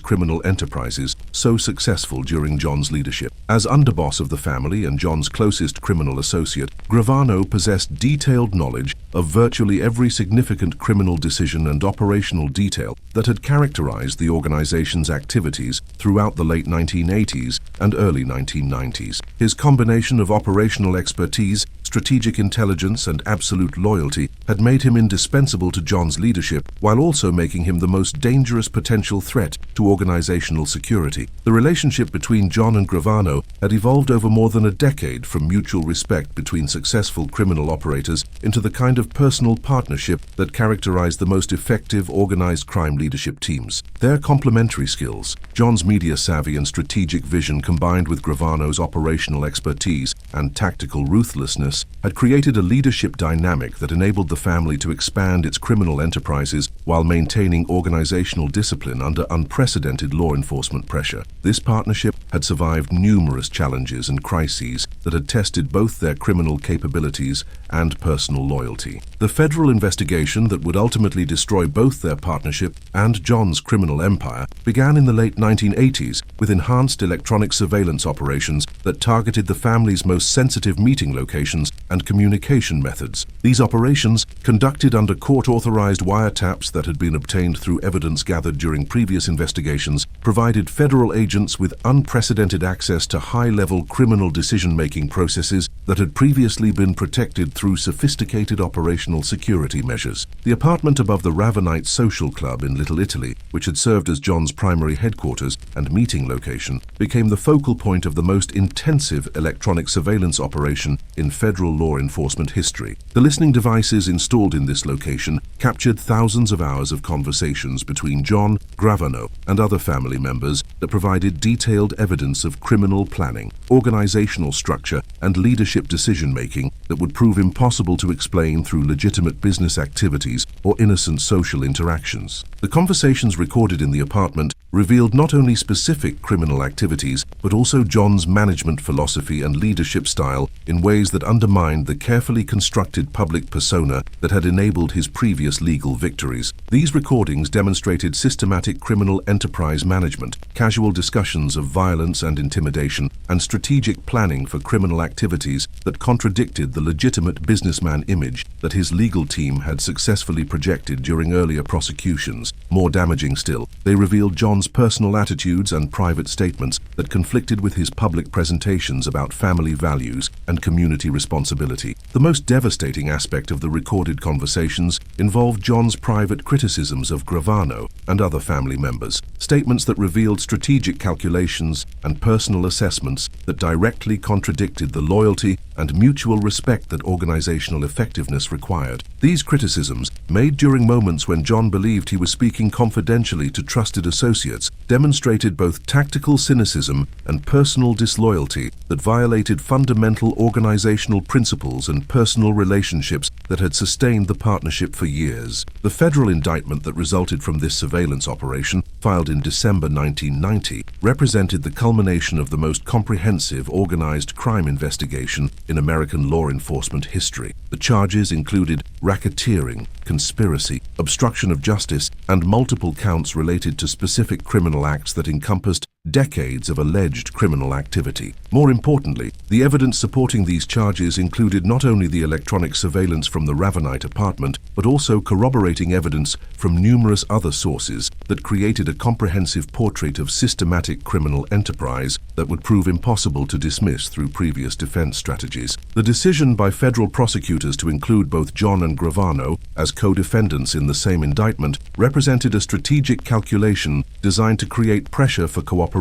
criminal enterprises so successful during John's leadership. As underboss of the family and John's closest criminal associate, Gravano possessed detailed knowledge of virtually every significant criminal decision and operational detail that had characterized the organization's activities throughout the late 1980s and early 1990s. His combination of operational expertise, strategic intelligence, and absolute loyalty had made him indispensable to John's leadership, while also making him the most dangerous potential threat to organizational security. The relationship between John and Gravano had evolved over more than a decade from mutual respect between successful criminal operators into the kind of personal partnership that characterized the most effective organized crime leadership teams. Their complementary skills, John's media savvy and strategic vision combined with Gravano's operational expertise and tactical ruthlessness, had created a leadership dynamic that enabled the family to expand its criminal enterprises while maintaining organizational discipline under unprecedented law enforcement pressure. This partnership had survived numerous challenges and crises that had tested both their criminal capabilities and personal loyalty. The federal investigation that would ultimately destroy both their partnership and John's criminal empire began in the late 1980s with enhanced electronic surveillance operations that targeted the family's most sensitive meeting locations and communication methods. These operations, conducted under court-authorized wiretaps that had been obtained through evidence gathered during previous investigations, provided federal agents with unprecedented access to high-level criminal decision-making processes that had previously been protected through sophisticated operational security measures. The apartment above the Ravenite Social Club in Little Italy, which had served as John's primary headquarters and meeting location, became the focal point of the most intensive electronic surveillance operation in federal law enforcement history. The listening devices installed in this location captured thousands of hours of conversations between John, Gravano, and other family members that provided detailed evidence of criminal planning, organizational structure, and leadership decision-making that would prove impossible to explain through legitimate business activities or innocent social interactions. The conversations recorded in the apartment revealed not only specific criminal activities, but also John's management philosophy and leadership style in ways that undermined the carefully constructed public persona that had enabled his previous legal victories. These recordings demonstrated systematic criminal enterprise management, casual discussions of violence and intimidation, and strategic planning for criminal activities that contradicted the legitimate businessman image that his legal team had successfully projected during earlier prosecutions. More damaging still, they revealed John's personal attitudes and private statements that conflicted with his public presentations about family values and community responsibility. The most devastating aspect of the recorded conversations involved John's private criticisms of Gambino and other family members, statements that revealed strategic calculations and personal assessments that directly contradicted the loyalty and mutual respect that organizational effectiveness required. These criticisms, made during moments when John believed he was speaking confidentially to trusted associates, demonstrated both tactical cynicism and personal disloyalty that violated fundamental organizational principles and personal relationships that had sustained the partnership for years. The federal indictment that resulted from this surveillance operation, filed in December 1990, represented the culmination of the most comprehensive organized crime investigation in American law enforcement history. The charges included racketeering, conspiracy, obstruction of justice, and multiple counts related to specific criminal acts that encompassed decades of alleged criminal activity. More importantly, the evidence supporting these charges included not only the electronic surveillance from the Ravenite apartment, but also corroborating evidence from numerous other sources that created a comprehensive portrait of systematic criminal enterprise that would prove impossible to dismiss through previous defense strategies. The decision by federal prosecutors to include both John and Gambino as co-defendants in the same indictment represented a strategic calculation designed to create pressure for cooperation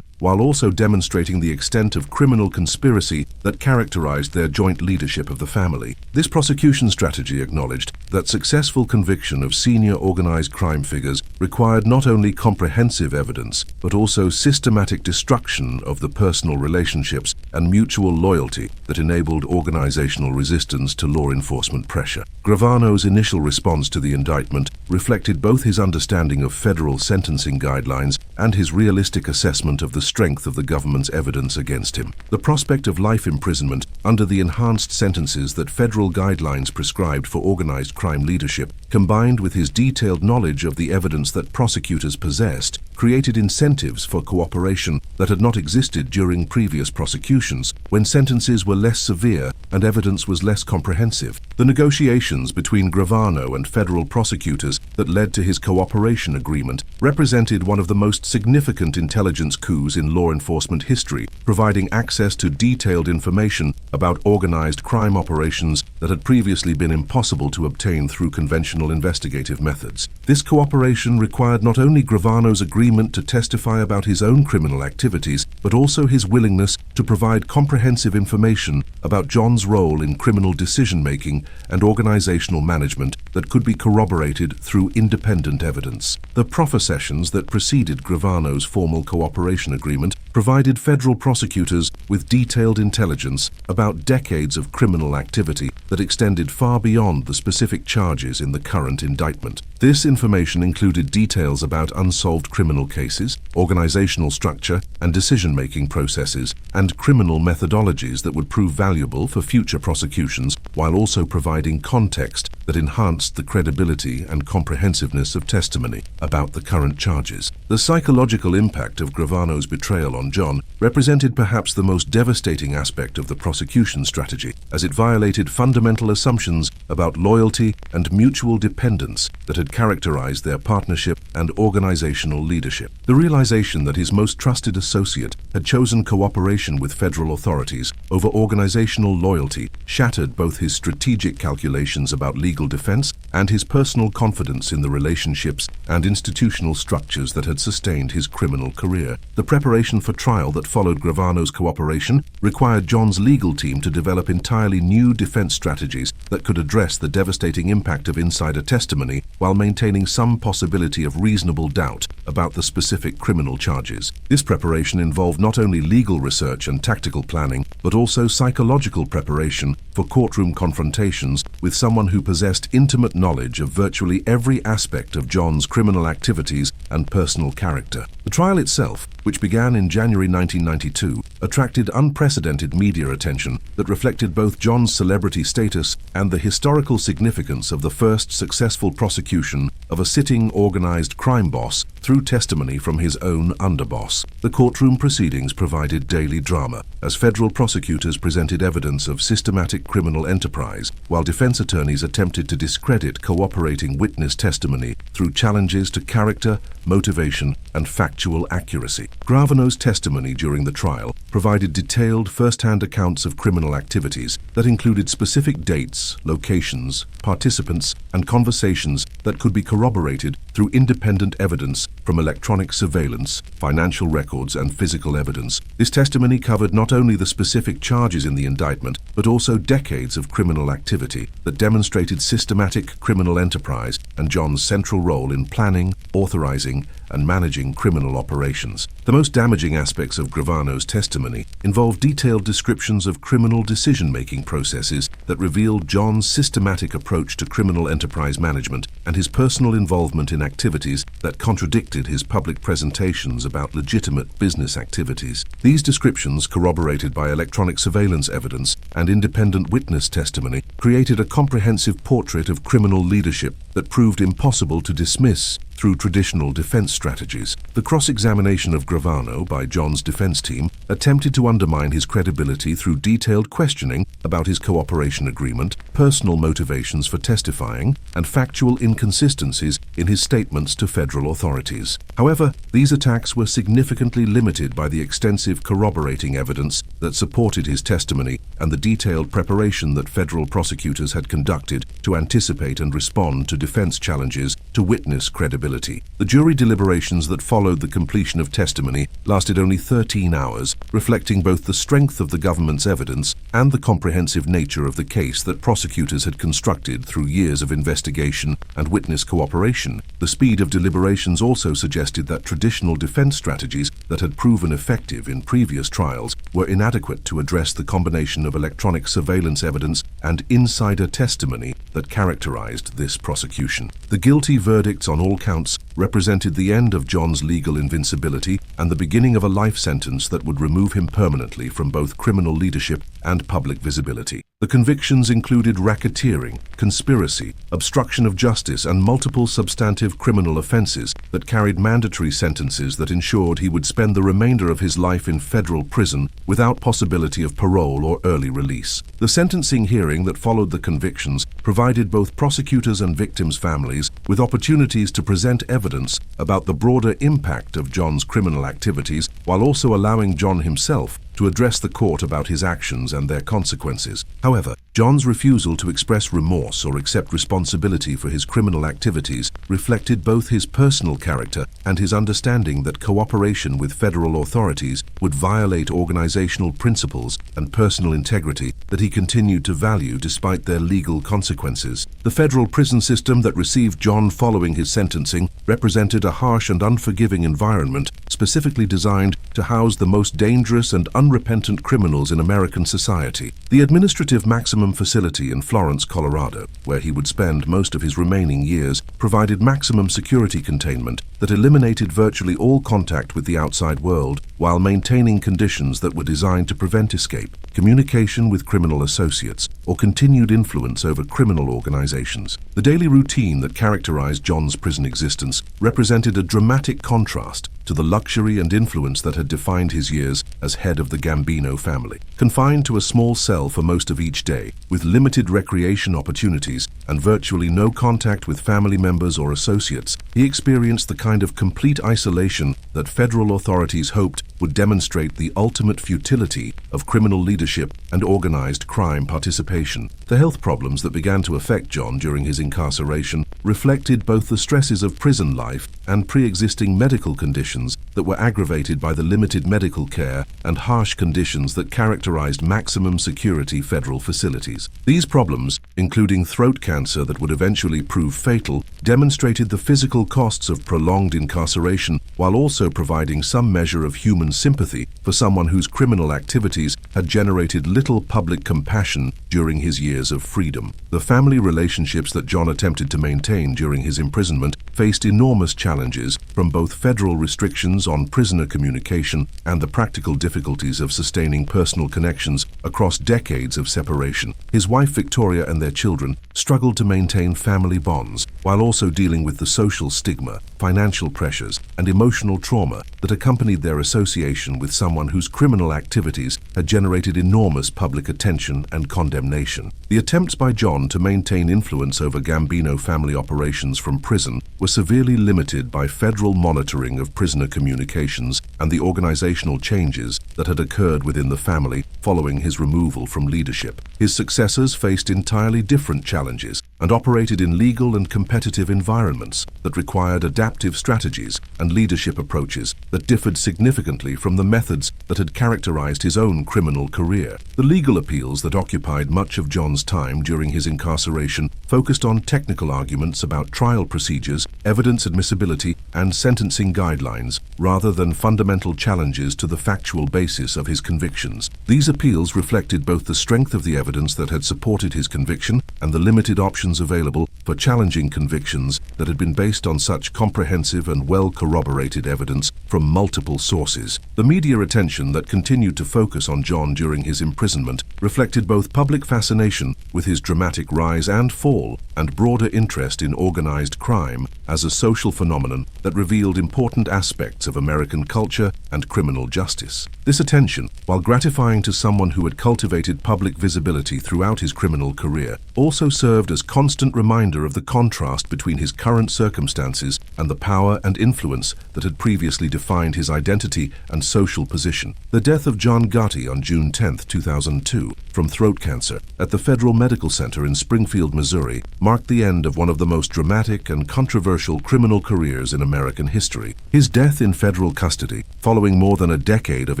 while also demonstrating the extent of criminal conspiracy that characterized their joint leadership of the family. This prosecution strategy acknowledged that successful conviction of senior organized crime figures required not only comprehensive evidence, but also systematic destruction of the personal relationships and mutual loyalty that enabled organizational resistance to law enforcement pressure. Gambino's initial response to the indictment reflected both his understanding of federal sentencing guidelines and his realistic assessment of the strength of the government's evidence against him. The prospect of life imprisonment under the enhanced sentences that federal guidelines prescribed for organized crime leadership, combined with his detailed knowledge of the evidence that prosecutors possessed, created incentives for cooperation that had not existed during previous prosecutions, when sentences were less severe and evidence was less comprehensive. The negotiations between Gambino and federal prosecutors that led to his cooperation agreement represented one of the most significant intelligence coups in law enforcement history, providing access to detailed information about organized crime operations that had previously been impossible to obtain through conventional investigative methods. This cooperation required not only Gambino's agreement to testify about his own criminal activities, but also his willingness to provide comprehensive information about John's role in criminal decision-making and organizational management that could be corroborated through independent evidence. The proffer sessions that preceded Gambino's formal cooperation agreement provided federal prosecutors with detailed intelligence about decades of criminal activity that extended far beyond the specific charges in the current indictment. This information included details about unsolved criminal cases, organizational structure and decision-making processes, and criminal methodologies that would prove valuable for future prosecutions, while also providing context that enhanced the credibility and comprehensiveness of testimony about the current charges. The psychological impact of Gambino's betrayal on John represented perhaps the most devastating aspect of the prosecution strategy, as it violated fundamental assumptions about loyalty and mutual dependence that had characterized their partnership and organizational leadership. The realization that his most trusted associate had chosen cooperation with federal authorities over organizational loyalty shattered both his strategic calculations about legal defense and his personal confidence in the relationships and institutional structures that had sustained his criminal career. The preparation for trial that followed Gambino's cooperation required John's legal team to develop entirely new defense strategies that could address the devastating impact of insider testimony while maintaining some possibility of reasonable doubt about the specific criminal charges. This preparation involved not only legal research and tactical planning, but also psychological preparation for courtroom confrontations with someone who possessed intimate knowledge of virtually every aspect of John's criminal activities and personal character. The trial itself, which began in January 1992, attracted unprecedented media attention that reflected both John's celebrity status and the historical significance of the first successful prosecution of a sitting organized crime boss through testimony from his own underboss. The courtroom proceedings provided daily drama, as federal prosecutors presented evidence of systematic criminal enterprise, while defense attorneys attempted to discredit cooperating witness testimony through challenges to character, motivation, and factual accuracy. Gambino's testimony during the trial provided detailed first-hand accounts of criminal activities that included specific dates, locations, participants, and conversations that could be corroborated through independent evidence from electronic surveillance, financial records, and physical evidence. This testimony covered not only the specific charges in the indictment, but also decades of criminal activity that demonstrated systematic criminal enterprise and John's central role in planning, authorizing, and managing criminal operations. The most damaging aspects of Gambino's testimony involved detailed descriptions of criminal decision-making processes that revealed John's systematic approach to criminal enterprise management and his personal involvement in activities that contradicted his public presentations about legitimate business activities. These descriptions, corroborated by electronic surveillance evidence and independent witness testimony, created a comprehensive portrait of criminal leadership that proved impossible to dismiss through traditional defense strategies. The cross-examination of Gambino by John's defense team attempted to undermine his credibility through detailed questioning about his cooperation agreement, personal motivations for testifying, and factual inconsistencies in his statements to federal authorities. However, these attacks were significantly limited by the extensive corroborating evidence that supported his testimony and the detailed preparation that federal prosecutors had conducted to anticipate and respond to defense challenges to witness credibility. The jury deliberations that followed the completion of testimony lasted only 13 hours, reflecting both the strength of the government's evidence and the comprehensive nature of the case that prosecutors had constructed through years of investigation and witness cooperation. The speed of deliberations also suggested that traditional defense strategies that had proven effective in previous trials were inadequate to address the combination of electronic surveillance evidence and insider testimony that characterized this prosecution. The guilty verdicts on all counts represented the end of John's legal invincibility and the beginning of a life sentence that would remove him permanently from both criminal leadership and public visibility. The convictions included racketeering, conspiracy, obstruction of justice, and multiple substantive criminal offenses that carried mandatory sentences that ensured he would spend the remainder of his life in federal prison without possibility of parole or early release. The sentencing hearing that followed the convictions provided both prosecutors and victims' families with opportunities to present evidence about the broader impact of John's criminal activities, while also allowing John himself to address the court about his actions and their consequences. However, John's refusal to express remorse or accept responsibility for his criminal activities reflected both his personal character and his understanding that cooperation with federal authorities would violate organizational principles and personal integrity that he continued to value despite their legal consequences. The federal prison system that received John following his sentencing represented a harsh and unforgiving environment specifically designed to house the most dangerous and unrepentant criminals in American society. The administrative maximum facility in Florence, Colorado, where he would spend most of his remaining years, provided maximum security containment that eliminated virtually all contact with the outside world while maintaining conditions that were designed to prevent escape, communication with criminal associates, or continued influence over criminal organizations. The daily routine that characterized John's prison existence represented a dramatic contrast to the luxury and influence that had defined his years as head of the Gambino family. Confined to a small cell for most of each day, with limited recreation opportunities and virtually no contact with family members or associates, he experienced the kind of complete isolation that federal authorities hoped would demonstrate the ultimate futility of criminal leadership and organized crime participation. The health problems that began to affect John during his incarceration reflected both the stresses of prison life and pre-existing medical conditions that were aggravated by the limited medical care and harsh conditions that characterized maximum security federal facilities. These problems, including throat cancer that would eventually prove fatal, demonstrated the physical costs of prolonged incarceration while also providing some measure of human sympathy for someone whose criminal activities had generated little public compassion during his years of freedom. The family relationships that John attempted to maintain during his imprisonment faced enormous challenges from both federal restrictions on prisoner communication and the practical difficulties of sustaining personal connections across decades of separation. His wife Victoria and their children struggled to maintain family bonds while also dealing with the social stigma, financial pressures, and emotional trauma that accompanied their association with someone whose criminal activities had generated enormous public attention and condemnation. The attempts by John to maintain influence over Gambino family operations from prison were severely limited by federal monitoring of prisoner communications and the organizational changes that had occurred within the family following his removal from leadership. His successors faced entirely different challenges and operated in legal and competitive environments that required adaptive strategies and leadership approaches that differed significantly from the methods that had characterized his own criminal career. The legal appeals that occupied much of John's time during his incarceration focused on technical arguments about trial procedures, evidence admissibility, and sentencing guidelines, rather than fundamental challenges to the factual basis of his convictions. These appeals reflected both the strength of the evidence that had supported his conviction and the limited options available for challenging convictions that had been based on such comprehensive and well-corroborated evidence from multiple sources. The media attention that continued to focus on John during his imprisonment reflected both public fascination with his dramatic rise and fall and broader interest in organized crime as a social phenomenon that revealed important aspects of American culture and criminal justice. This attention, while gratifying to someone who had cultivated public visibility throughout his criminal career, also served as constant reminder of the contrast between his current circumstances and the power and influence that had previously defined his identity and social position. The death of John Gotti on June 10, 2002, from throat cancer at the Federal Medical Center in Springfield, Missouri, marked the end of one of the most dramatic and controversial criminal careers in American history. His death in federal custody, following more than a decade of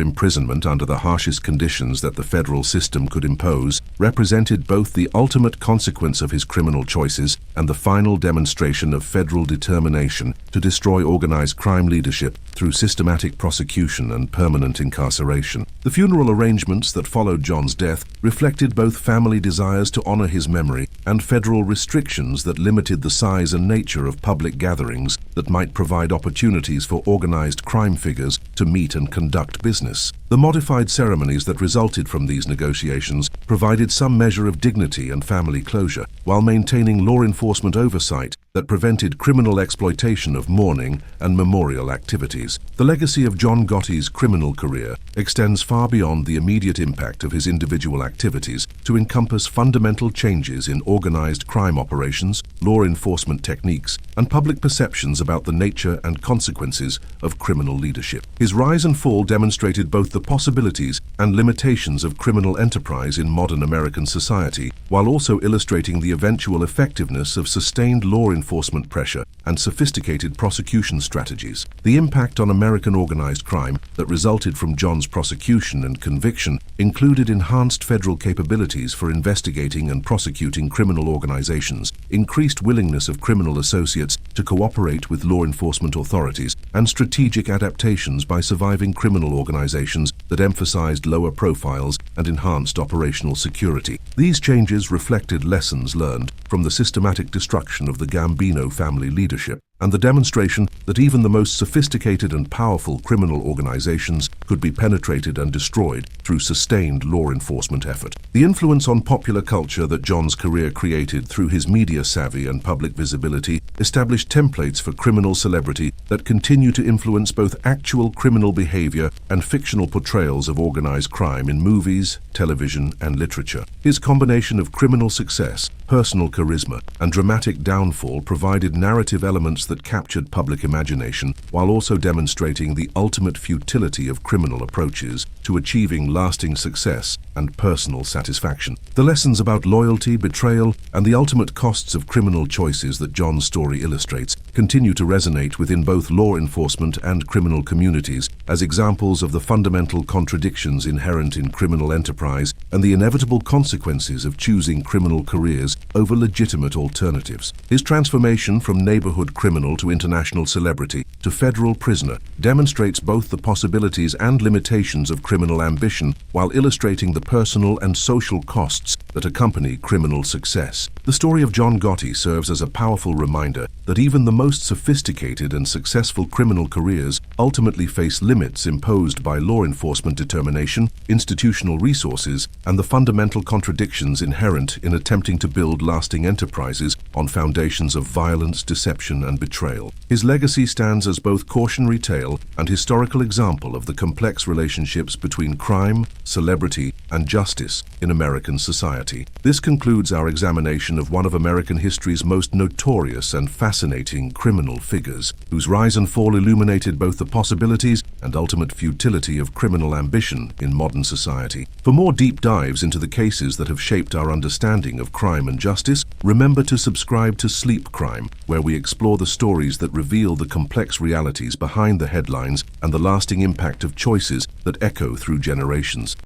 imprisonment under the harshest conditions that the federal system could impose, represented both the ultimate consequence of his criminal choices and the final demonstration of federal determination to destroy organized crime leadership through systematic prosecution and permanent incarceration. The funeral arrangements that followed John's death reflected both family desires to honor his memory and federal restrictions that limited the size and nature of public gatherings that might provide opportunities for organized crime figures to meet and conduct business. The modified ceremonies that resulted from these negotiations provided some measure of dignity and family closure, while maintaining law enforcement oversight that prevented criminal exploitation of mourning and memorial activities. The legacy of John Gotti's criminal career extends far beyond the immediate impact of his individual activities to encompass fundamental changes in organized crime operations, law enforcement techniques, and public perceptions about the nature and consequences of criminal leadership. His rise and fall demonstrated both the possibilities and limitations of criminal enterprise in modern American society, while also illustrating the eventual effectiveness of sustained law enforcement pressure and sophisticated prosecution strategies. The impact on American organized crime that resulted from John's prosecution and conviction included enhanced federal capabilities for investigating and prosecuting criminal organizations, increased willingness of criminal associates to cooperate with law enforcement authorities, and strategic adaptations by surviving criminal organizations that emphasized lower profiles and enhanced operational security. These changes reflected lessons learned from the systematic destruction of the Gambino family leadership and the demonstration that even the most sophisticated and powerful criminal organizations could be penetrated and destroyed through sustained law enforcement effort. The influence on popular culture that John's career created through his media savvy and public visibility established templates for criminal celebrity that continue to influence both actual criminal behavior and fictional portrayals of organized crime in movies, television, and literature. His combination of criminal success, personal charisma, and dramatic downfall provided narrative elements that captured public imagination while also demonstrating the ultimate futility of criminal approaches to achieving lasting success and personal satisfaction. The lessons about loyalty, betrayal, and the ultimate costs of criminal choices that John's story illustrates continue to resonate within both law enforcement and criminal communities as examples of the fundamental contradictions inherent in criminal enterprise and the inevitable consequences of choosing criminal careers over legitimate alternatives. His transformation from neighborhood criminal to international celebrity to federal prisoner demonstrates both the possibilities and limitations of criminal ambition while illustrating the personal and social costs that accompany criminal success. The story of John Gotti serves as a powerful reminder that even the most sophisticated and successful criminal careers ultimately face limits imposed by law enforcement determination, institutional resources, and the fundamental contradictions inherent in attempting to build lasting enterprises on foundations of violence, deception, and betrayal. His legacy stands as both cautionary tale and historical example of the complex relationships between crime, celebrity, and justice in American society. This concludes our examination of one of American history's most notorious and fascinating criminal figures, whose rise and fall illuminated both the possibilities and ultimate futility of criminal ambition in modern society. For more deep dives into the cases that have shaped our understanding of crime and justice, remember to subscribe to Sleep Crime, where we explore the stories that reveal the complex realities behind the headlines and the lasting impact of choices that echo through generations.